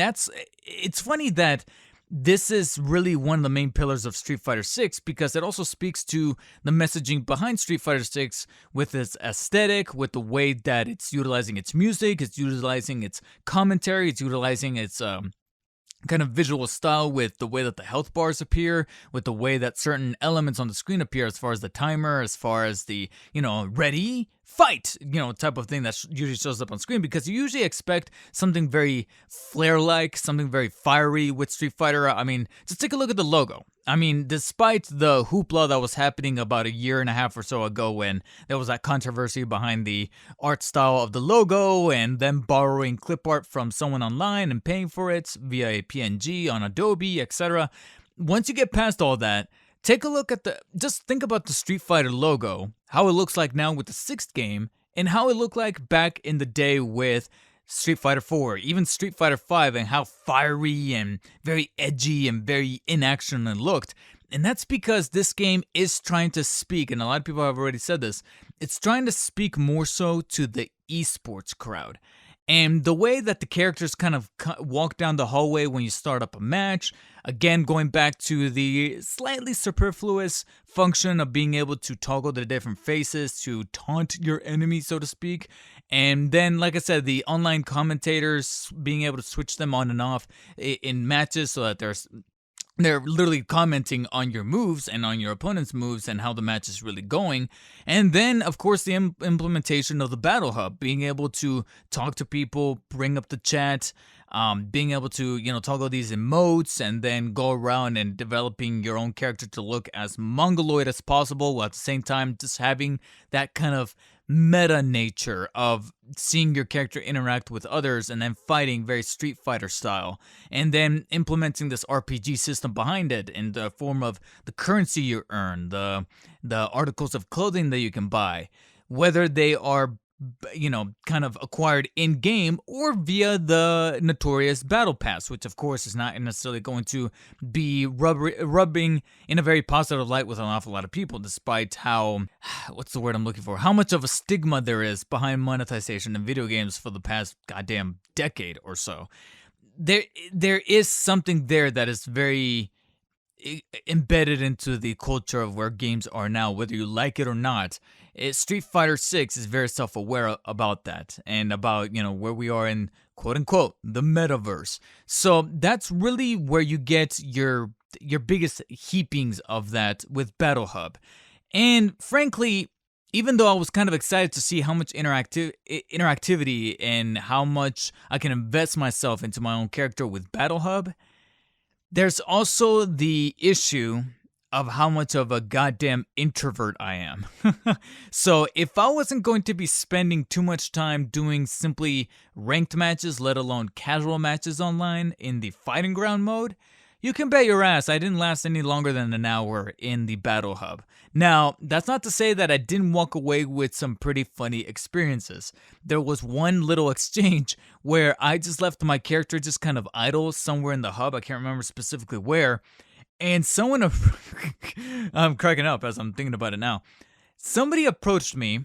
it's funny that this is really one of the main pillars of Street Fighter 6, because it also speaks to the messaging behind Street Fighter 6 with its aesthetic, with the way that it's utilizing its music, it's utilizing its commentary, it's utilizing its kind of visual style, with the way that the health bars appear, with the way that certain elements on the screen appear, as far as the timer, as far as the, ready, fight, type of thing that usually shows up on screen, because you usually expect something very flare-like, something very fiery with Street Fighter. I mean, just take a look at the logo. I mean, despite the hoopla that was happening about a year and a half or so ago when there was that controversy behind the art style of the logo and them borrowing clip art from someone online and paying for it via a PNG on Adobe, etc. Once you get past all that, take a look at just think about the Street Fighter logo, how it looks like now with the 6th game, and how it looked like back in the day with Street Fighter 4, even Street Fighter 5, and how fiery and very edgy and very in action it looked. And that's because this game is trying to speak, and a lot of people have already said this, it's trying to speak more so to the eSports crowd. And the way that the characters kind of walk down the hallway when you start up a match, again, going back to the slightly superfluous function of being able to toggle the different faces to taunt your enemy, so to speak. And then, like I said, the online commentators being able to switch them on and off in matches so that they're literally commenting on your moves and on your opponent's moves and how the match is really going. And then, of course, the implementation of the Battle Hub, being able to talk to people, bring up the chat, being able to, toggle these emotes and then go around and developing your own character to look as mongoloid as possible, while at the same time just having that kind of meta nature of seeing your character interact with others and then fighting very Street Fighter style, and then implementing this RPG system behind it in the form of the currency you earn, the articles of clothing that you can buy, whether they are kind of acquired in game or via the notorious battle pass, which of course is not necessarily going to be rubbing in a very positive light with an awful lot of people, despite how, what's the word I'm looking for, how much of a stigma there is behind monetization in video games for the past goddamn decade or so. There is something there that is very embedded into the culture of where games are now, whether you like it or not. Street Fighter 6 is very self-aware about that and about, where we are in quote-unquote the metaverse. So that's really where you get your biggest heapings of that with Battle Hub. And frankly, even though I was kind of excited to see how much interactivity and how much I can invest myself into my own character with Battle Hub, there's also the issue of how much of a goddamn introvert I am. So if I wasn't going to be spending too much time doing simply ranked matches, let alone casual matches online in the fighting ground mode, you can bet your ass I didn't last any longer than an hour in the Battle Hub. Now, that's not to say that I didn't walk away with some pretty funny experiences. There was one little exchange where I just left my character just kind of idle somewhere in the hub. I can't remember specifically where. And someone, I'm cracking up as I'm thinking about it now. Somebody approached me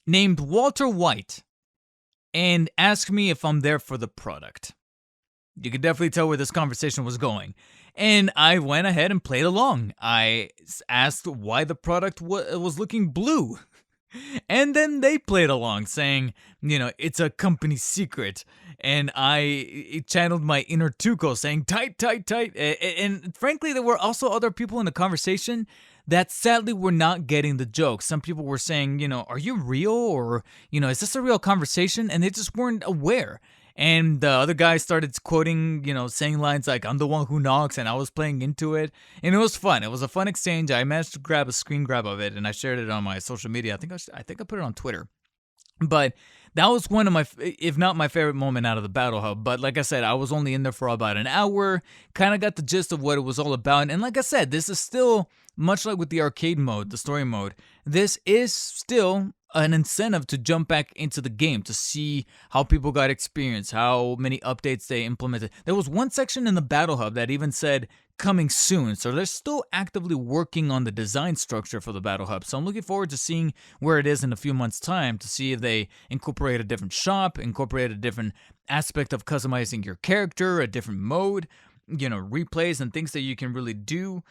named Walter White and asked me if I'm there for the product. You could definitely tell where this conversation was going. And I went ahead and played along. I asked why the product was looking blue. And then they played along saying, it's a company secret. And I channeled my inner Tuco saying, tight, tight, tight. And frankly, there were also other people in the conversation that sadly were not getting the joke. Some people were saying, are you real? Or, is this a real conversation? And they just weren't aware. And the other guy started quoting, saying lines like, I'm the one who knocks, and I was playing into it. And it was fun. It was a fun exchange. I managed to grab a screen grab of it, and I shared it on my social media. I think I put it on Twitter. But that was one of my, if not my favorite moment out of the Battle Hub. But like I said, I was only in there for about an hour, kind of got the gist of what it was all about. And like I said, this is still, much like with the arcade mode, the story mode, this is still an incentive to jump back into the game to see how people got experience, how many updates they implemented. There was one section in the Battle Hub that even said coming soon, so they're still actively working on the design structure for the Battle Hub. So I'm looking forward to seeing where it is in a few months' time to see if they incorporate a different shop, incorporate a different aspect of customizing your character, a different mode, replays and things that you can really do.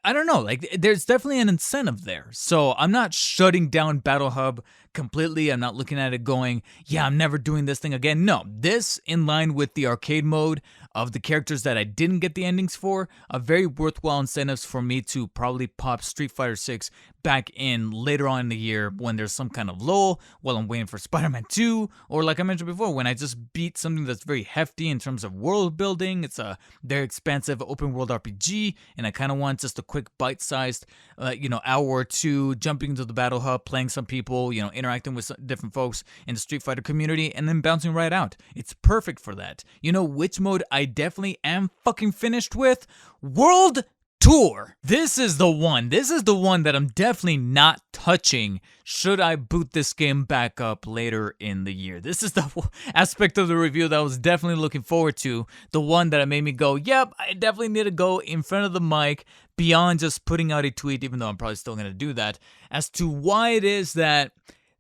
I don't know, there's definitely an incentive there. So I'm not shutting down Battle Hub completely. I'm not looking at it going, yeah, I'm never doing this thing again. No, this in line with the arcade mode of the characters that I didn't get the endings for, are very worthwhile incentives for me to probably pop Street Fighter 6 back in later on in the year when there's some kind of lull, while I'm waiting for Spider-Man 2, or like I mentioned before, when I just beat something that's very hefty in terms of world building. It's a very expansive open world RPG, and I kind of want just a quick bite-sized, hour or two, jumping into the Battle Hub, playing some people, interacting with some different folks in the Street Fighter community, and then bouncing right out. It's perfect for that. You know which mode I definitely am fucking finished with? World Tour. This is the one. This is the one that I'm definitely not touching should I boot this game back up later in the year. This is the aspect of the review that I was definitely looking forward to. The one that made me go, yep, I definitely need to go in front of the mic beyond just putting out a tweet, even though I'm probably still going to do that, as to why it is that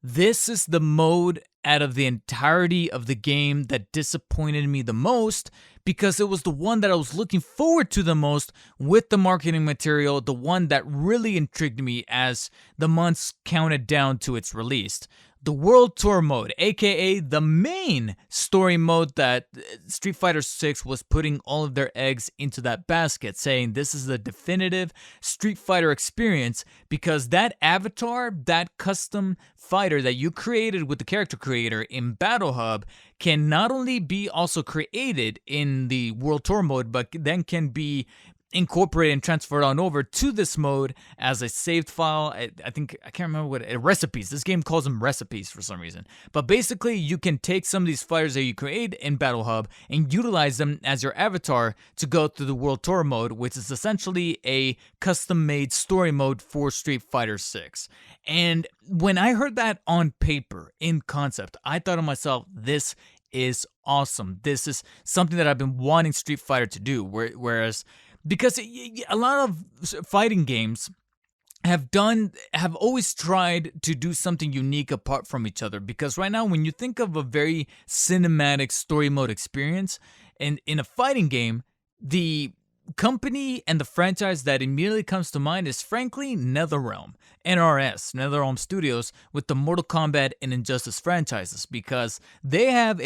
this is the mode out of the entirety of the game that disappointed me the most, because it was the one that I was looking forward to the most with the marketing material, the one that really intrigued me as the months counted down to its release. The World Tour mode, aka the main story mode that Street Fighter 6 was putting all of their eggs into that basket, saying this is the definitive Street Fighter experience, because that avatar, that custom fighter that you created with the character creator in Battle Hub can not only be also created in the World Tour mode, but then can be incorporated and transferred on over to this mode as a saved file. I think, I can't remember what, recipes. This game calls them recipes for some reason. But basically, you can take some of these fighters that you create in Battle Hub and utilize them as your avatar to go through the World Tour mode, which is essentially a custom-made story mode for Street Fighter 6. And when I heard that on paper, in concept, I thought to myself, this is awesome. This is something that I've been wanting Street Fighter to do, whereas because a lot of fighting games have always tried to do something unique apart from each other. Because right now, when you think of a very cinematic story mode experience in a fighting game, the company and the franchise that immediately comes to mind is frankly NetherRealm, NetherRealm Studios, with the Mortal Kombat and Injustice franchises, because they have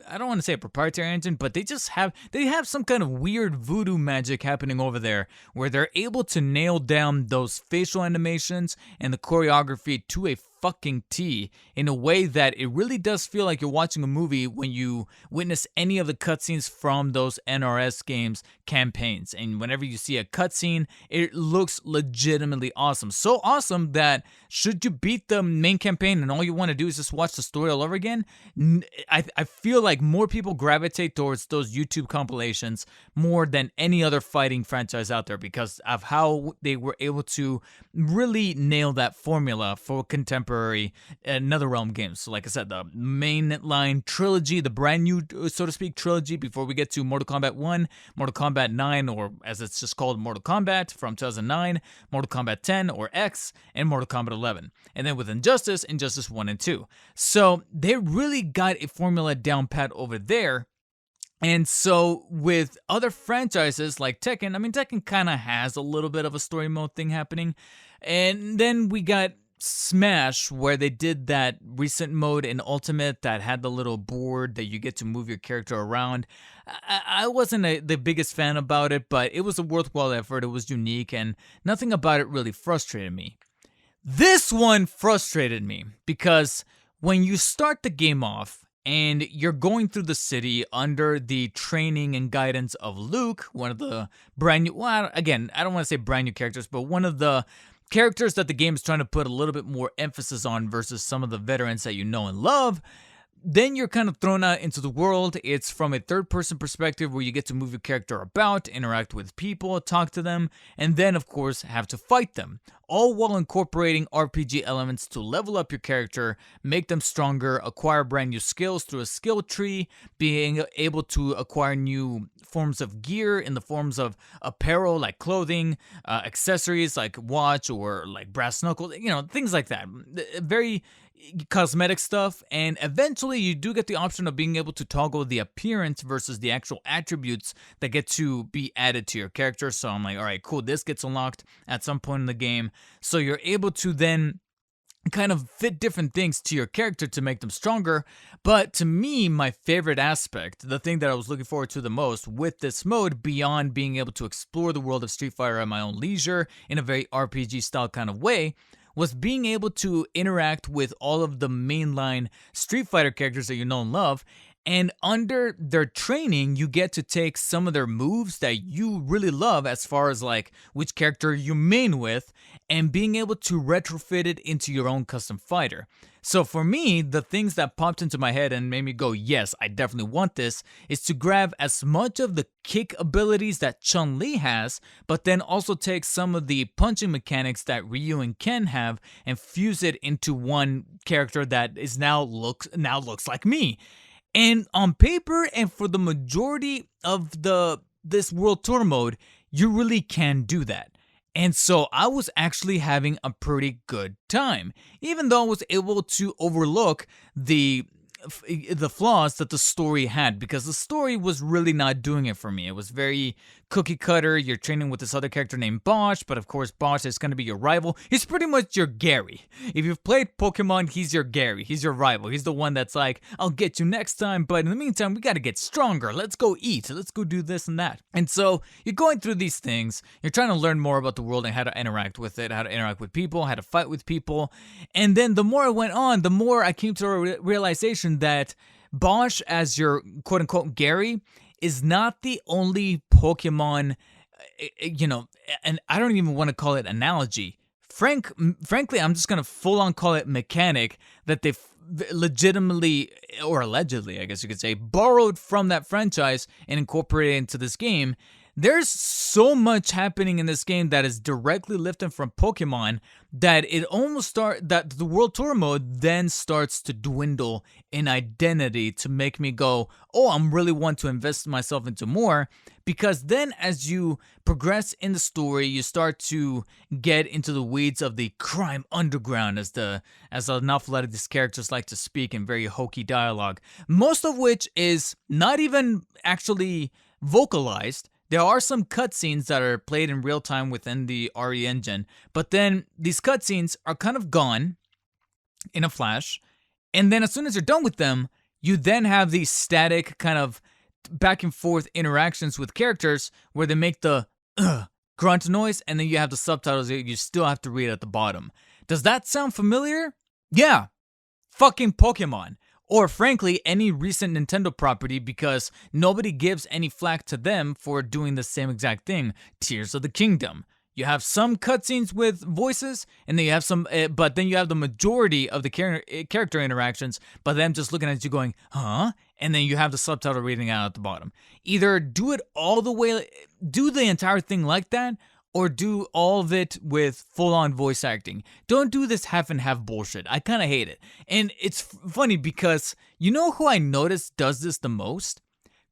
I don't want to say a proprietary engine, but they have some kind of weird voodoo magic happening over there where they're able to nail down those facial animations and the choreography to a fucking T in a way that it really does feel like you're watching a movie when you witness any of the cutscenes from those NRS games campaigns. And whenever you see a cutscene, it looks legitimately awesome. So awesome that should you beat the main campaign and all you want to do is just watch the story all over again, I feel like more people gravitate towards those YouTube compilations more than any other fighting franchise out there, because of how they were able to really nail that formula for contemporary NetherRealm games. So like I said, the mainline trilogy, the brand new, so to speak, trilogy before we get to Mortal Kombat 1, Mortal Kombat 9, or as it's just called, Mortal Kombat from 2009, Mortal Kombat 10 or X, and Mortal Kombat 11. And then with Injustice 1 and 2. So they really got a formula down pat over there. And so with other franchises like Tekken, I mean, Tekken kind of has a little bit of a story mode thing happening. And then we got Smash, where they did that recent mode in Ultimate that had the little board that you get to move your character around. I wasn't the biggest fan about it, but it was a worthwhile effort. It was unique, and nothing about it really frustrated me. This one frustrated me because when you start the game off and you're going through the city under the training and guidance of Luke, one of the brand new, well, again, I don't want to say brand new characters, but one of the characters that the game is trying to put a little bit more emphasis on versus some of the veterans that you know and love, then you're kind of thrown out into the world. It's from a third-person perspective where you get to move your character about, interact with people, talk to them, and then, of course, have to fight them, all while incorporating RPG elements to level up your character, make them stronger, acquire brand new skills through a skill tree, being able to acquire new forms of gear in the forms of apparel like clothing, accessories like watch or like brass knuckles, things like that. Very cosmetic stuff, and eventually you do get the option of being able to toggle the appearance versus the actual attributes that get to be added to your character. So I'm like, all right, cool, this gets unlocked at some point in the game. So you're able to then kind of fit different things to your character to make them stronger. But to me, my favorite aspect, the thing that I was looking forward to the most with this mode, beyond being able to explore the world of Street Fighter at my own leisure in a very RPG style kind of way, was being able to interact with all of the mainline Street Fighter characters that you know and love, And under their training, you get to take some of their moves that you really love as far as like which character you main with and being able to retrofit it into your own custom fighter. So for me, the things that popped into my head and made me go, yes, I definitely want this, is to grab as much of the kick abilities that Chun-Li has, but then also take some of the punching mechanics that Ryu and Ken have and fuse it into one character that is now looks like me. And on paper, and for the majority of this World Tour mode, you really can do that. And so I was actually having a pretty good time, even though I was able to overlook the flaws that the story had, because the story was really not doing it for me. It was very cookie cutter. You're training with this other character named Bosch, but of course Bosch is going to be your rival. He's pretty much your Gary. If you've played Pokemon, he's your Gary. He's your rival. He's the one that's like, I'll get you next time, but in the meantime, we got to get stronger. Let's go eat. Let's go do this and that. And so you're going through these things. You're trying to learn more about the world and how to interact with it, how to interact with people, how to fight with people. And then the more I went on, the more I came to a realization that Bosch, as your quote-unquote Gary, is not the only Pokemon, and I don't even want to call it analogy. Frankly, I'm just going to full-on call it mechanic that they legitimately, or allegedly, I guess you could say, borrowed from that franchise and incorporated into this game. There's so much happening in this game that is directly lifted from Pokemon that that the World Tour mode then starts to dwindle in identity to make me go, oh, I'm really want to invest myself into more, because then as you progress in the story, you start to get into the weeds of the crime underground, as an awful lot of these characters like to speak in very hokey dialogue, most of which is not even actually vocalized. There are some cutscenes that are played in real time within the RE engine, but then these cutscenes are kind of gone in a flash, and then as soon as you're done with them, you then have these static kind of back and forth interactions with characters where they make the grunt noise, and then you have the subtitles that you still have to read at the bottom. Does that sound familiar? Yeah, fucking Pokemon. Or frankly, any recent Nintendo property, because nobody gives any flack to them for doing the same exact thing. Tears of the Kingdom. You have some cutscenes with voices, and then you have some, but then you have the majority of the character interactions, by them just looking at you going, huh? And then you have the subtitle reading out at the bottom. Either do it all the way, do the entire thing like that, or do all of it with full-on voice acting. Don't do this half and half bullshit. I kind of hate it. And it's funny because you know who I noticed does this the most?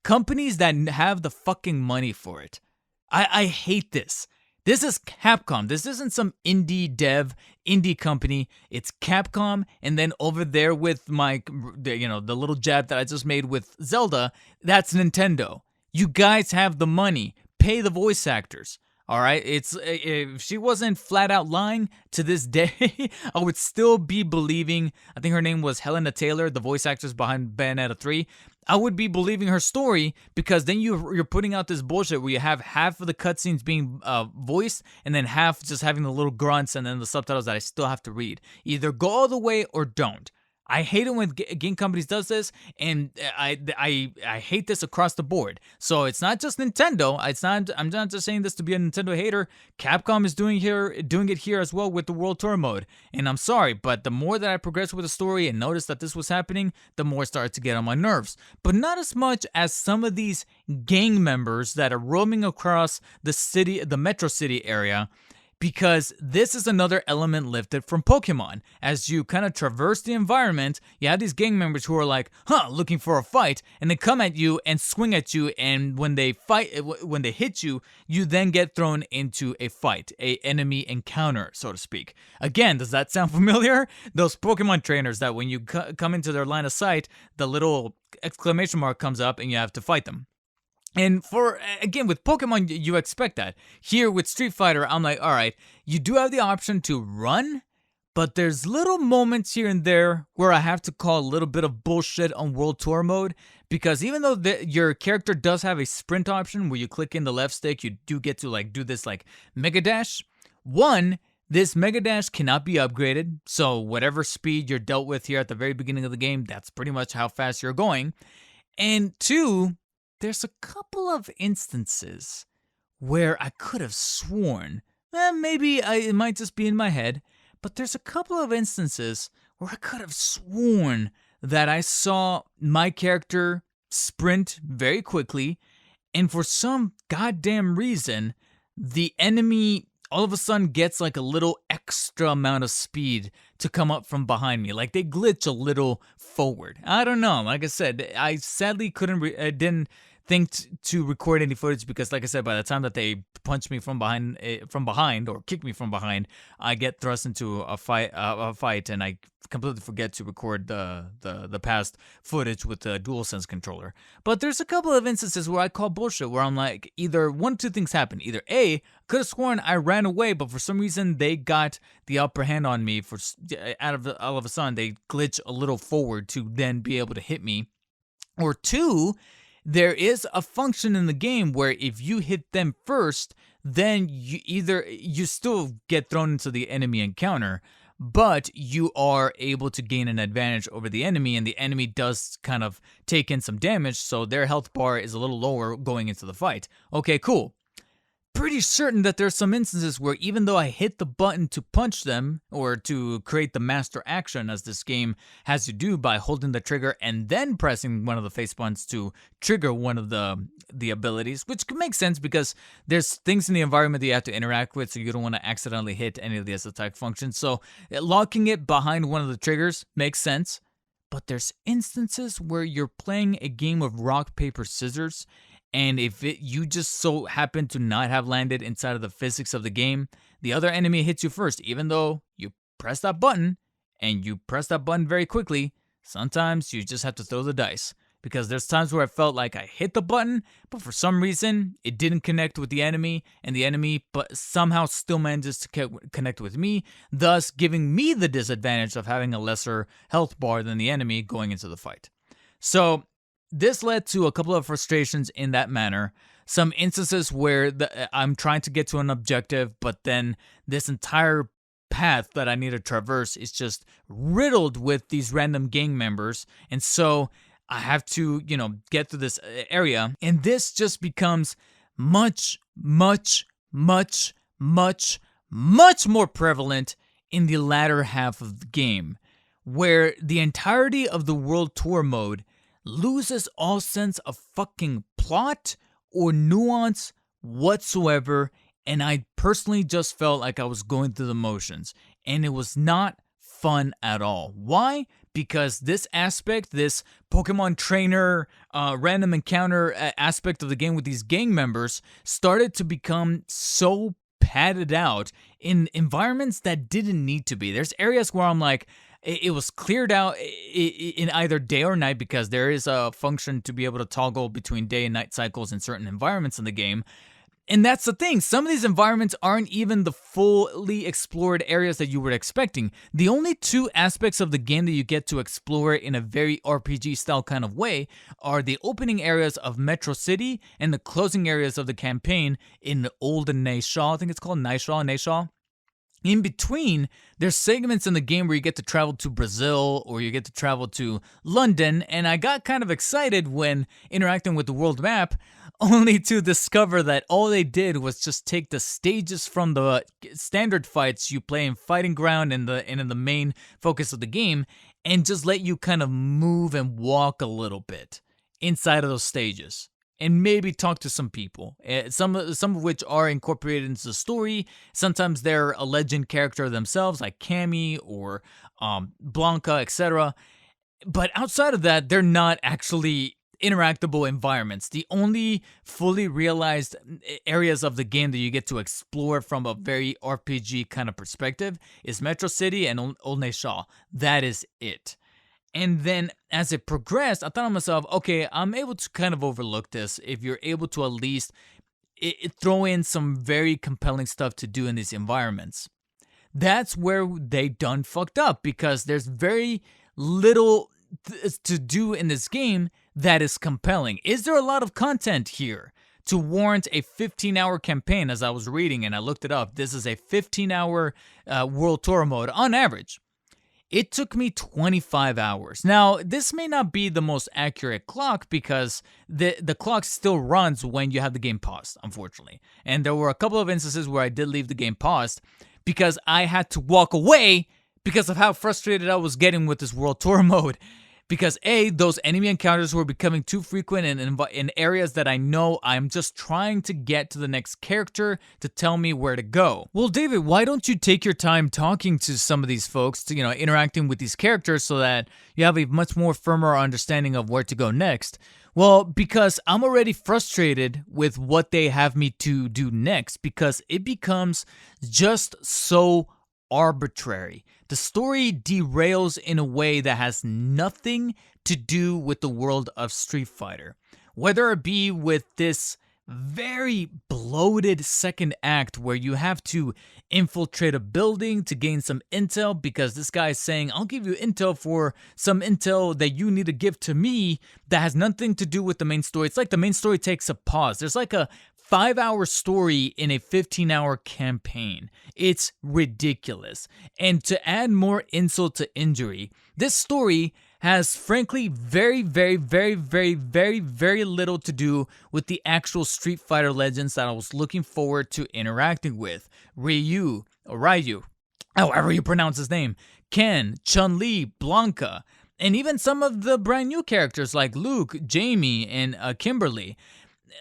Companies that have the fucking money for it. I hate this. This is Capcom. This isn't some indie company. It's Capcom, and then over there with the little jab that I just made with Zelda, that's Nintendo. You guys have the money. Pay the voice actors. All right, if she wasn't flat out lying to this day, I would still be believing. I think her name was Helena Taylor, the voice actress behind Bayonetta 3. I would be believing her story, because then you're putting out this bullshit where you have half of the cutscenes being voiced and then half just having the little grunts and then the subtitles that I still have to read. Either go all the way or don't. I hate it when game companies does this, and I hate this across the board. So it's not just Nintendo. I'm not just saying this to be a Nintendo hater. Capcom is doing it here as well with the World Tour mode. And I'm sorry, but the more that I progressed with the story and noticed that this was happening, the more it started to get on my nerves. But not as much as some of these gang members that are roaming across the Metro City area. Because this is another element lifted from Pokemon. As you kind of traverse the environment, you have these gang members who are like, looking for a fight, and they come at you and swing at you, and when they hit you, you then get thrown into a fight, a enemy encounter, so to speak. Again, does that sound familiar? Those Pokemon trainers that when you come into their line of sight, the little exclamation mark comes up and you have to fight them. And with Pokemon, you expect that. Here with Street Fighter, I'm like, all right, you do have the option to run, but there's little moments here and there where I have to call a little bit of bullshit on World Tour mode, because even though your character does have a sprint option where you click in the left stick, you do get to do this Mega Dash. This Mega Dash cannot be upgraded, so whatever speed you're dealt with here at the very beginning of the game, that's pretty much how fast you're going. And two, there's a couple of instances where I could have sworn, it might just be in my head, but there's a couple of instances where I could have sworn that I saw my character sprint very quickly, and for some goddamn reason, the enemy all of a sudden gets like a little extra amount of speed to come up from behind me. Like they glitch a little forward. I don't know. Like I said, I sadly didn't think to record any footage because, like I said, by the time that they punch me from behind or kick me from behind, I get thrust into a fight, and I completely forget to record the past footage with the DualSense controller. But there's a couple of instances where I call bullshit, where I'm like, either one of two things happen. Either A, could have sworn I ran away, but for some reason they got the upper hand on me. All of a sudden they glitch a little forward to then be able to hit me. Or two, there is a function in the game where if you hit them first, then you still get thrown into the enemy encounter, but you are able to gain an advantage over the enemy, and the enemy does kind of take in some damage, so their health bar is a little lower going into the fight. Okay, cool. Pretty certain that there's some instances where even though I hit the button to punch them or to create the master action, as this game has you do by holding the trigger and then pressing one of the face buttons to trigger one of the abilities, which could make sense because there's things in the environment that you have to interact with, so you don't want to accidentally hit any of the attack functions. So locking it behind one of the triggers makes sense. But there's instances where you're playing a game of rock, paper, scissors, and if you just so happen to not have landed inside of the physics of the game, the other enemy hits you first, even though you press that button, and you press that button very quickly. Sometimes you just have to throw the dice, because there's times where I felt like I hit the button, but for some reason it didn't connect with the enemy, and the enemy but somehow still manages to connect with me, thus giving me the disadvantage of having a lesser health bar than the enemy going into the fight. So this led to a couple of frustrations in that manner. Some instances where I'm trying to get to an objective, but then this entire path that I need to traverse is just riddled with these random gang members. And so I have to, get through this area. And this just becomes much, much, much, much, much more prevalent in the latter half of the game, where the entirety of the World Tour mode loses all sense of fucking plot or nuance whatsoever, and I personally just felt like I was going through the motions, and it was not fun at all. Why? Because this aspect, this Pokemon trainer, random encounter aspect of the game with these gang members started to become so padded out in environments that didn't need to be. There's areas where I'm like, it was cleared out in either day or night, because there is a function to be able to toggle between day and night cycles in certain environments in the game. And that's the thing. Some of these environments aren't even the fully explored areas that you were expecting. The only two aspects of the game that you get to explore in a very RPG style kind of way are the opening areas of Metro City and the closing areas of the campaign in Old Nayshaw. I think it's called Nayshaw. In between, there's segments in the game where you get to travel to Brazil or you get to travel to London, and I got kind of excited when interacting with the world map, only to discover that all they did was just take the stages from the standard fights you play in Fighting Ground and in the main focus of the game, and just let you kind of move and walk a little bit inside of those stages. And maybe talk to some people, some of which are incorporated into the story. Sometimes they're a legend character themselves, like Cammy or Blanca, etc. But outside of that, they're not actually interactable environments. The only fully realized areas of the game that you get to explore from a very RPG kind of perspective is Metro City and Old Nayshaw. That is it. And then as it progressed, I thought to myself, okay, I'm able to kind of overlook this if you're able to at least throw in some very compelling stuff to do in these environments. That's where they done fucked up, because there's very little to do in this game that is compelling. Is there a lot of content here to warrant a 15-hour campaign? As I was reading and I looked it up, this is a 15-hour World Tour mode on average. it took me 25 hours. Now, this may not be the most accurate clock because the clock still runs when you have the game paused, unfortunately. And there were a couple of instances where I did leave the game paused because I had to walk away because of how frustrated I was getting with this World Tour mode. Because A, those enemy encounters were becoming too frequent in areas that I know I'm just trying to get to the next character to tell me where to go. Well, David, why don't you take your time talking to some of these folks, to, interacting with these characters so that you have a much more firmer understanding of where to go next? Well, because I'm already frustrated with what they have me to do next because it becomes just so arbitrary. The story derails in a way that has nothing to do with the world of Street Fighter. Whether it be with this very bloated second act where you have to infiltrate a building to gain some intel because this guy is saying, I'll give you intel for some intel that you need to give to me that has nothing to do with the main story. It's like the main story takes a pause. There's like a 5-hour story in a 15-hour campaign. It's ridiculous. And to add more insult to injury, this story has frankly very, very, very, very, very, very little to do with the actual Street Fighter legends that I was looking forward to interacting with. Ryu, however you pronounce his name, Ken, Chun-Li, Blanca, and even some of the brand new characters like Luke, Jamie, and Kimberly.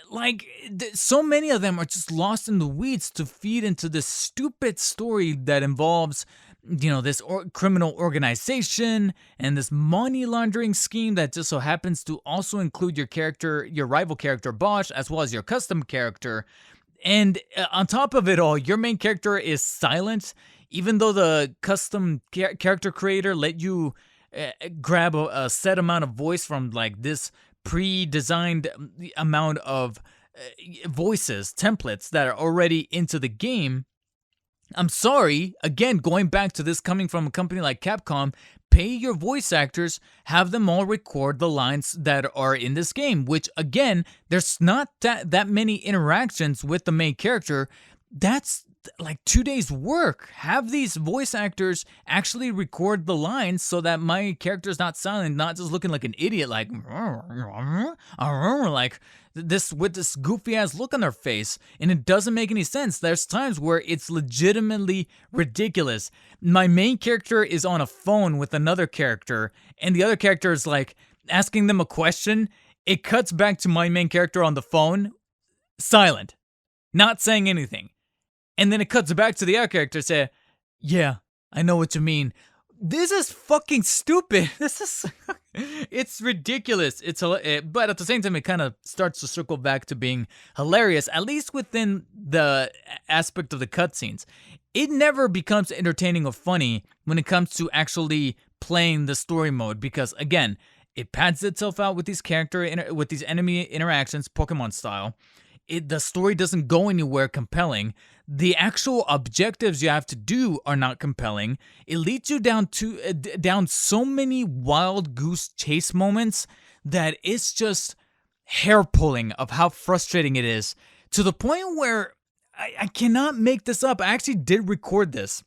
Like, so many of them are just lost in the weeds to feed into this stupid story that involves, this criminal organization and this money laundering scheme that just so happens to also include your rival character Bosch, as well as your custom character. And on top of it all, your main character is silent, even though the custom character creator let you grab a set amount of voice from like this pre-designed amount of voices, templates that are already into the game. I'm sorry, again, going back to this coming from a company like Capcom, pay your voice actors, have them all record the lines that are in this game, which again, there's not that many interactions with the main character. That's like 2 days work. Have these voice actors actually record the lines so that my character's not silent, not just looking like an idiot, like this with this goofy ass look on their face, and it doesn't make any sense. There's times where it's legitimately ridiculous. My main character is on a phone with another character, and the other character is like asking them a question. It cuts back to my main character on the phone, silent, not saying anything. And then it cuts back to the other character say, yeah, I know what you mean. This is fucking stupid. It's ridiculous. But at the same time, it kind of starts to circle back to being hilarious, at least within the aspect of the cutscenes. It never becomes entertaining or funny when it comes to actually playing the story mode because, again, it pads itself out with these with these enemy interactions, Pokemon style. The story doesn't go anywhere compelling. The actual objectives you have to do are not compelling. It leads you down so many wild goose chase moments that it's just hair pulling of how frustrating it is, to the point where I cannot make this up. I actually did record this.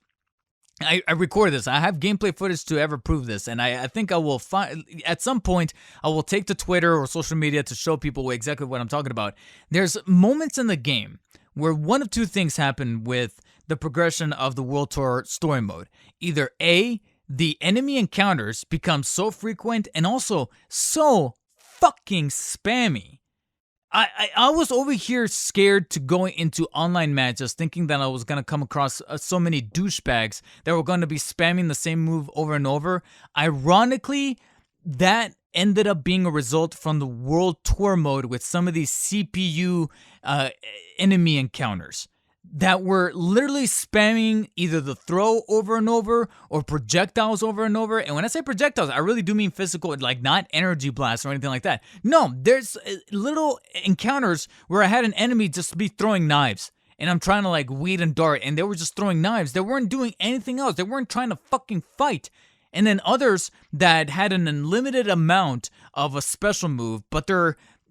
I recorded this. I have gameplay footage to ever prove this, and I think I will find at some point I will take to Twitter or social media to show people exactly what I'm talking about. There's moments in the game where one of two things happen with the progression of the World Tour story mode. Either A, the enemy encounters become so frequent and also so fucking spammy. I was over here scared to go into online matches thinking that I was going to come across so many douchebags that were going to be spamming the same move over and over. Ironically, that ended up being a result from the World Tour mode with some of these CPU enemy encounters that were literally spamming either the throw over and over or projectiles over and over. And when I say projectiles, I really do mean physical, like not energy blasts or anything like that. No, there's little encounters where I had an enemy just be throwing knives and I'm trying to like weed and dart and they were just throwing knives. They weren't doing anything else. They weren't trying to fucking fight. And then others that had an unlimited amount of a special move, but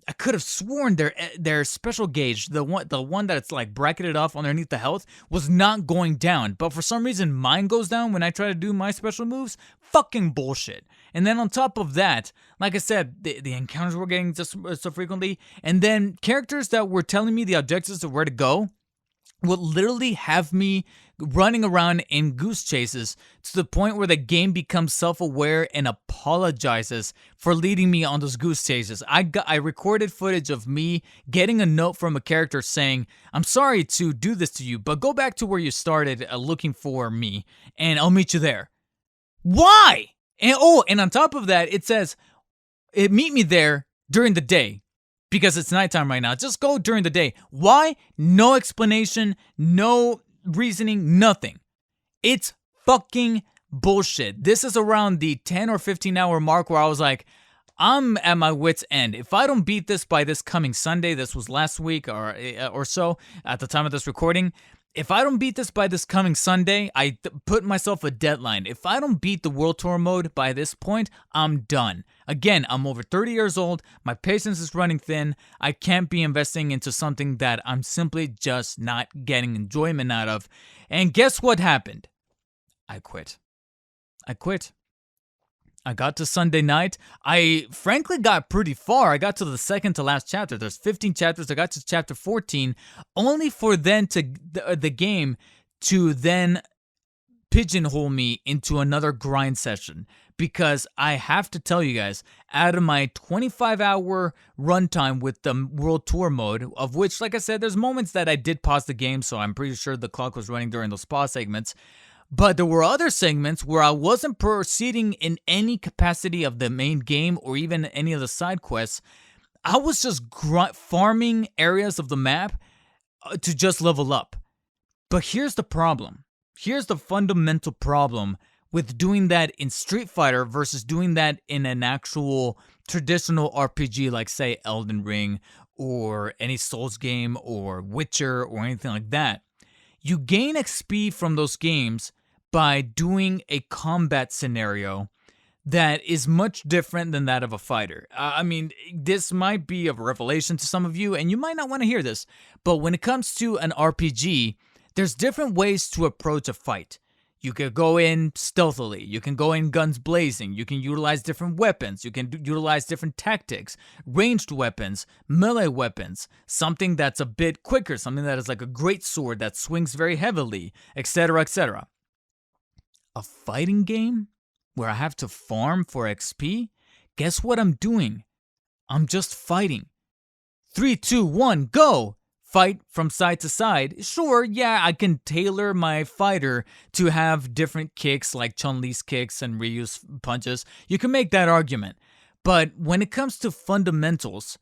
I could have sworn their special gauge, the one that's like bracketed off underneath the health, was not going down. But for some reason, mine goes down when I try to do my special moves. fucking bullshit. And then on top of that, like I said, the encounters were getting just so frequently, and then characters that were telling me the objectives of where to go would literally have me running around in goose chases to the point where the game becomes self-aware and apologizes for leading me on those goose chases. I recorded footage of me getting a note from a character saying, "I'm sorry to do this to you, but go back to where you started looking for me, and I'll meet you there." Why? And on top of that, it says, meet me there during the day. Because it's nighttime right now. Just go during the day. Why? No explanation, no reasoning, nothing. It's fucking bullshit. This is around the 10 or 15 hour mark where I was like, I'm at my wit's end. If I don't beat this by this coming Sunday, this was last week or so at the time of this recording. If I don't beat this by this coming Sunday, I put myself a deadline. If I don't beat the World Tour mode by this point, I'm done. Again, I'm over 30 years old. My patience is running thin. I can't be investing into something that I'm simply just not getting enjoyment out of. And guess what happened? I quit. I got to Sunday night. I frankly got pretty far. I got to the second to last chapter. There's 15 chapters. I got to chapter 14, only for then the game to then pigeonhole me into another grind session. Because I have to tell you guys, out of my 25-hour runtime with the World Tour mode, of which, like I said, there's moments that I did pause the game, so I'm pretty sure the clock was running during those pause segments. But there were other segments where I wasn't proceeding in any capacity of the main game or even any of the side quests. I was just farming areas of the map to just level up. But here's the problem. Here's the fundamental problem with doing that in Street Fighter versus doing that in an actual traditional RPG like, say, Elden Ring or any Souls game or Witcher or anything like that. You gain XP from those games by doing a combat scenario that is much different than that of a fighter. I mean, this might be a revelation to some of you, and you might not want to hear this, but when it comes to an RPG, there's different ways to approach a fight. You can go in stealthily, you can go in guns blazing, you can utilize different weapons, you can utilize different tactics, ranged weapons, melee weapons, something that's a bit quicker, something that is like a great sword that swings very heavily, etc., etc. A fighting game where I have to farm for XP? Guess what I'm doing? I'm just fighting. 3, 2, 1, go! Fight from side to side. Sure, yeah, I can tailor my fighter to have different kicks like Chun-Li's kicks and Ryu's punches. You can make that argument. But when it comes to fundamentals,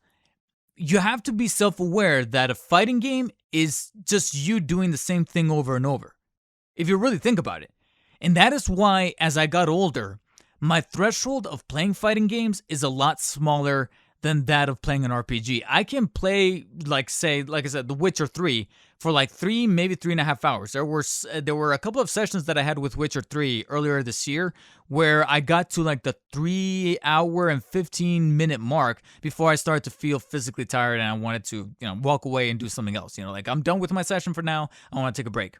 you have to be self-aware that a fighting game is just you doing the same thing over and over, if you really think about it. And that is why, as I got older, my threshold of playing fighting games is a lot smaller than that of playing an RPG. I can play, like I said, The Witcher 3 for like 3, maybe 3.5 hours. There were a couple of sessions that I had with Witcher 3 earlier this year where I got to like the 3 hour and 15 minute mark before I started to feel physically tired and I wanted to, walk away and do something else. Like I'm done with my session for now. I want to take a break.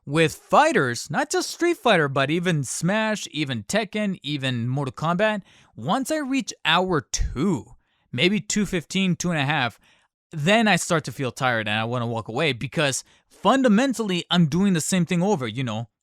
With fighters, not just Street Fighter, but even Smash, even Tekken, even Mortal Kombat, once I reach hour 2, maybe 2:15, 2.5, then I start to feel tired and I want to walk away because fundamentally I'm doing the same thing over,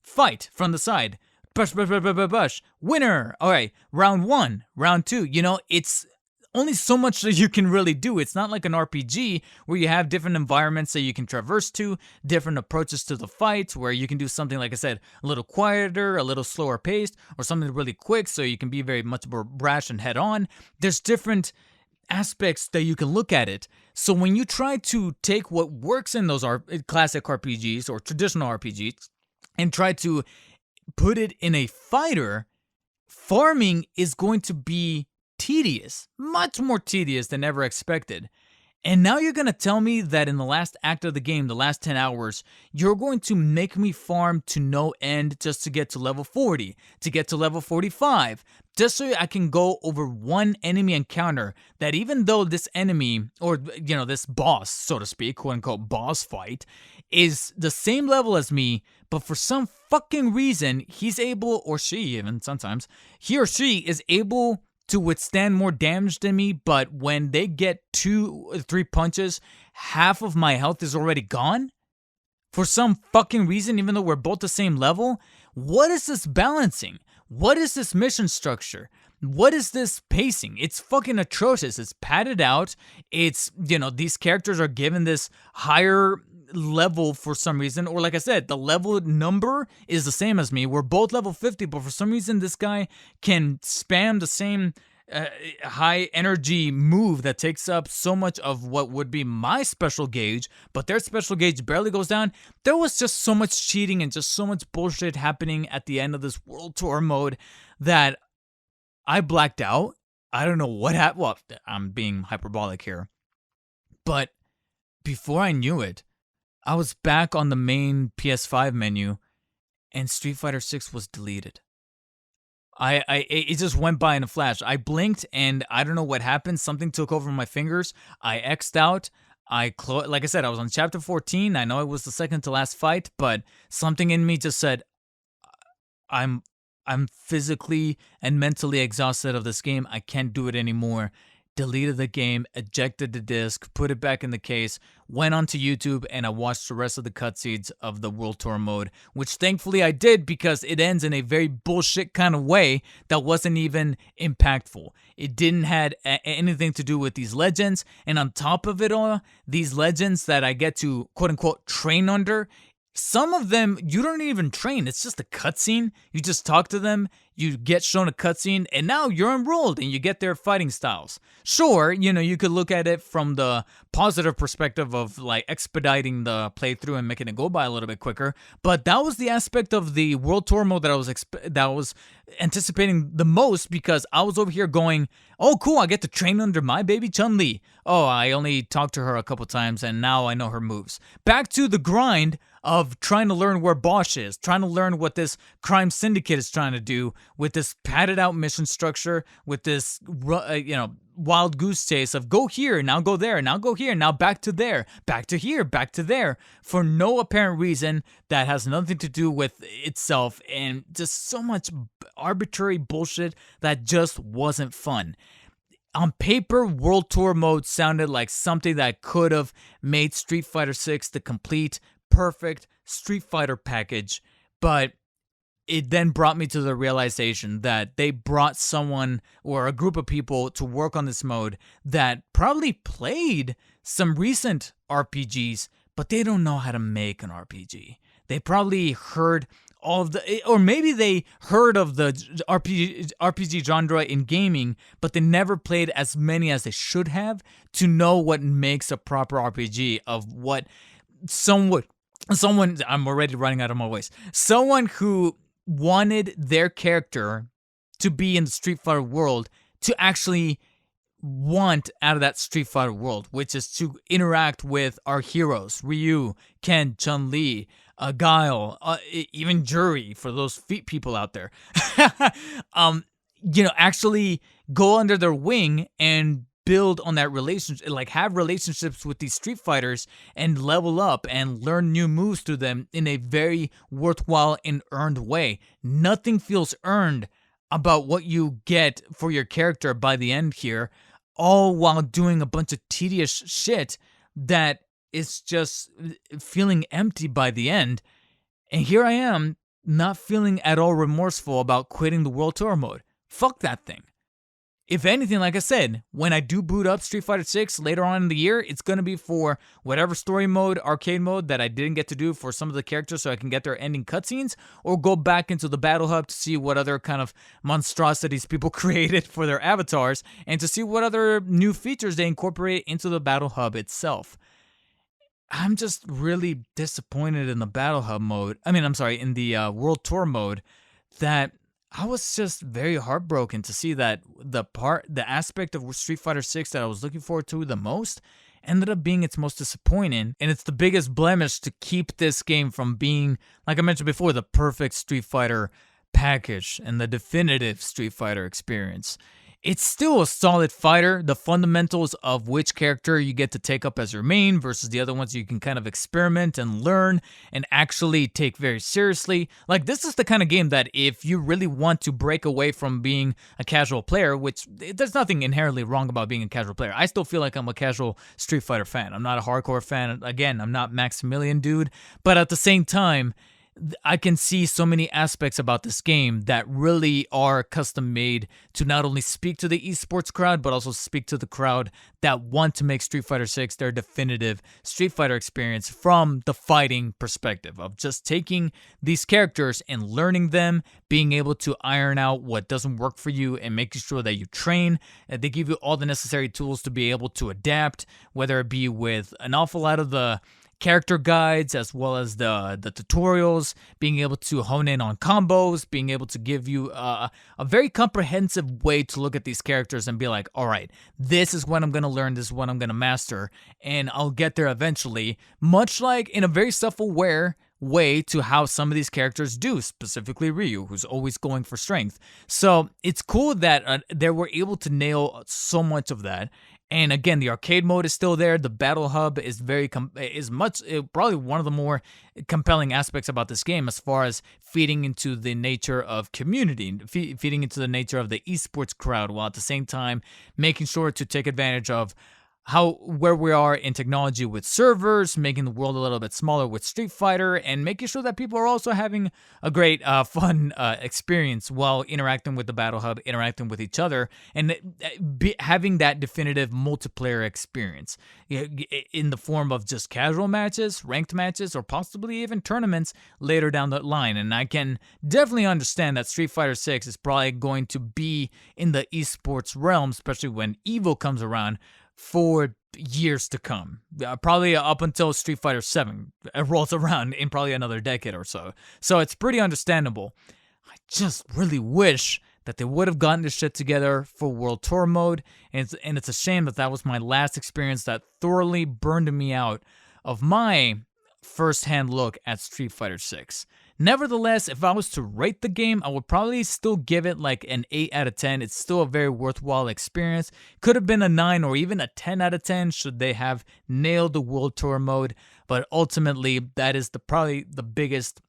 fight from the side, bush, bush, bush, bush, bush, bush, winner, all right, round 1, round 2, it's only so much that you can really do. It's not like an RPG where you have different environments that you can traverse to, different approaches to the fight, where you can do something, like I said, a little quieter, a little slower paced, or something really quick so you can be very much more brash and head on. There's different aspects that you can look at it. So when you try to take what works in those classic RPGs or traditional RPGs and try to put it in a fighter, farming is going to be tedious, much more tedious than ever expected. And now you're going to tell me that in the last act of the game, the last 10 hours, you're going to make me farm to no end just to get to level 40, to get to level 45, just so I can go over one enemy encounter that even though this enemy, or this boss, so to speak, quote unquote boss fight, is the same level as me, but for some fucking reason, he's able, or she even sometimes, he or she is able to withstand more damage than me, but when they get 2 or 3 punches, half of my health is already gone? For some fucking reason, even though we're both the same level? What is this balancing? What is this mission structure? What is this pacing? It's fucking atrocious. It's padded out. It's, these characters are given this higher level for some reason, or like I said, the level number is the same as me. We're both level 50, but for some reason this guy can spam the same high energy move that takes up so much of what would be my special gauge, but their special gauge barely goes down. There was just so much cheating and just so much bullshit happening at the end of this World Tour mode that I blacked out. I don't know what happened. Well, I'm being hyperbolic here, but before I knew it, I was back on the main PS5 menu, and Street Fighter 6 was deleted. It just went by in a flash. I blinked, and I don't know what happened. Something took over my fingers. I X'd out. Like I said, I was on chapter 14. I know it was the second to last fight, but something in me just said, I'm physically and mentally exhausted of this game. I can't do it anymore. Deleted the game, ejected the disc, put it back in the case, went onto YouTube, and I watched the rest of the cutscenes of the World Tour mode, which thankfully I did because it ends in a very bullshit kind of way that wasn't even impactful. It didn't have anything to do with these legends, and on top of it all, these legends that I get to quote-unquote train under, some of them, you don't even train. It's just a cutscene. You just talk to them, you get shown a cutscene, and now you're enrolled and you get their fighting styles. Sure, you could look at it from the positive perspective of like expediting the playthrough and making it go by a little bit quicker, but that was the aspect of the World Tour mode that I was anticipating the most, because I was over here going, oh cool, I get to train under my baby Chun-Li. Oh, I only talked to her a couple times and now I know her moves. Back to the grind of trying to learn where Bosch is, trying to learn what this crime syndicate is trying to do with this padded out mission structure, with this, wild goose chase of go here, now go there, now go here, now back to there, back to here, back to there, for no apparent reason that has nothing to do with itself, and just so much arbitrary bullshit that just wasn't fun. On paper, World Tour mode sounded like something that could have made Street Fighter 6 the complete, perfect Street Fighter package, but it then brought me to the realization that they brought someone or a group of people to work on this mode that probably played some recent RPGs, but they don't know how to make an RPG. They probably heard all of the, or maybe they heard of the RPG genre in gaming, but they never played as many as they should have to know what makes a proper RPG, of what someone, I'm already running out of my voice, someone who wanted their character to be in the Street Fighter world to actually want out of that Street Fighter world, which is to interact with our heroes, Ryu, Ken, Chun-Li, Guile, even Jury, for those feet people out there. Actually go under their wing and build on that relationship, like have relationships with these Street Fighters and level up and learn new moves through them in a very worthwhile and earned way. Nothing feels earned about what you get for your character by the end here, all while doing a bunch of tedious shit that is just feeling empty by the end. And here I am, not feeling at all remorseful about quitting the World Tour mode. Fuck that thing. If anything, like I said, when I do boot up Street Fighter 6 later on in the year, it's going to be for whatever story mode, arcade mode that I didn't get to do for some of the characters so I can get their ending cutscenes, or go back into the Battle Hub to see what other kind of monstrosities people created for their avatars, and to see what other new features they incorporate into the Battle Hub itself. I'm just really disappointed in the Battle Hub mode. in the World Tour mode, that I was just very heartbroken to see that the aspect of Street Fighter 6 that I was looking forward to the most ended up being its most disappointing, and it's the biggest blemish to keep this game from being, like I mentioned before, the perfect Street Fighter package and the definitive Street Fighter experience. it's still a solid fighter. The fundamentals of which character you get to take up as your main versus the other ones you can kind of experiment and learn and actually take very seriously. Like, this is the kind of game that if you really want to break away from being a casual player, which there's nothing inherently wrong about being a casual player. I still feel like I'm a casual Street Fighter fan. I'm not a hardcore fan. Again, I'm not Maximilian dude, but at the same time, I can see so many aspects about this game that really are custom made to not only speak to the esports crowd, but also speak to the crowd that want to make Street Fighter 6 their definitive Street Fighter experience from the fighting perspective of just taking these characters and learning them, being able to iron out what doesn't work for you and making sure that you train. They give you all the necessary tools to be able to adapt, whether it be with an awful lot of the character guides as well as the tutorials, being able to hone in on combos, being able to give you a very comprehensive way to look at these characters and be like, all right, this is what I'm going to learn, this is what I'm going to master, and I'll get there eventually, much like in a very self-aware way to how some of these characters do, specifically Ryu, who's always going for strength. So it's cool that they were able to nail so much of that. And again, the arcade mode is still there. The battle hub is probably one of the more compelling aspects about this game as far as feeding into the nature of community, feeding into the nature of the esports crowd, while at the same time making sure to take advantage of where we are in technology with servers, making the world a little bit smaller with Street Fighter, and making sure that people are also having a great, fun experience while interacting with the Battle Hub, interacting with each other, and having that definitive multiplayer experience in the form of just casual matches, ranked matches, or possibly even tournaments later down the line. And I can definitely understand that Street Fighter 6 is probably going to be in the esports realm, especially when EVO comes around, for years to come, probably up until Street Fighter 7 rolls around in probably another decade or so. So it's pretty understandable. I just really wish that they would have gotten this shit together for World Tour mode, and it's a shame that that was my last experience that thoroughly burned me out of my first-hand look at Street Fighter 6. Nevertheless, if I was to rate the game, I would probably still give it like an 8 out of 10. It's still a very worthwhile experience. Could have been a 9 or even a 10 out of 10 should they have nailed the World Tour mode. But ultimately, that is probably the biggest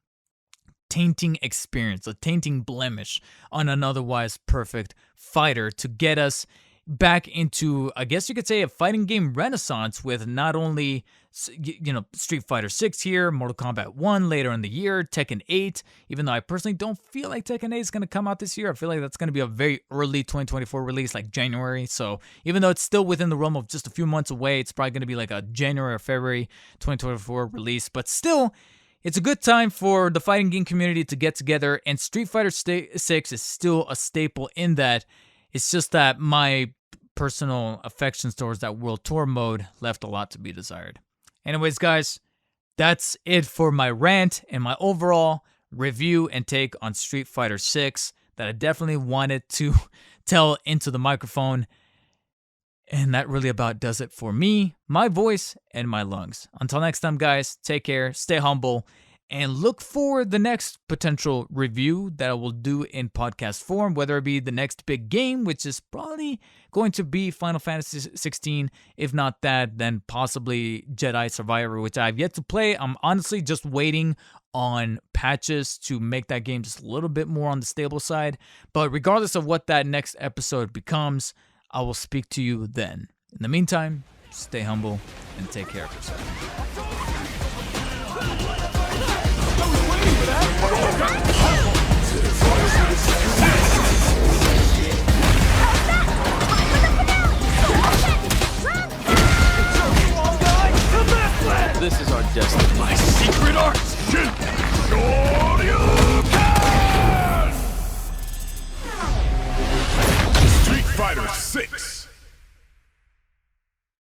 tainting experience, a tainting blemish on an otherwise perfect fighter to get us back into, I guess you could say, a fighting game renaissance with not only, Street Fighter 6 here, Mortal Kombat 1 later in the year, Tekken 8, even though I personally don't feel like Tekken 8 is going to come out this year. I feel like that's going to be a very early 2024 release, like January. So even though it's still within the realm of just a few months away, it's probably going to be like a January or February 2024 release. But still, it's a good time for the fighting game community to get together, and Street Fighter 6 is still a staple in that. It's just that my personal affections towards that World Tour mode left a lot to be desired. Anyways, guys, that's it for my rant and my overall review and take on Street Fighter 6 that I definitely wanted to tell into the microphone. And that really about does it for me, my voice, and my lungs. Until next time, guys, take care, stay humble, and look for the next potential review that I will do in podcast form, whether it be the next big game, which is probably going to be Final Fantasy 16. If not that, then possibly Jedi Survivor, which I've yet to play. I'm honestly just waiting on patches to make that game just a little bit more on the stable side. But regardless of what that next episode becomes, I will speak to you then. In the meantime, stay humble and take care of yourself. This is our destiny. My secret art! Street Fighter 6!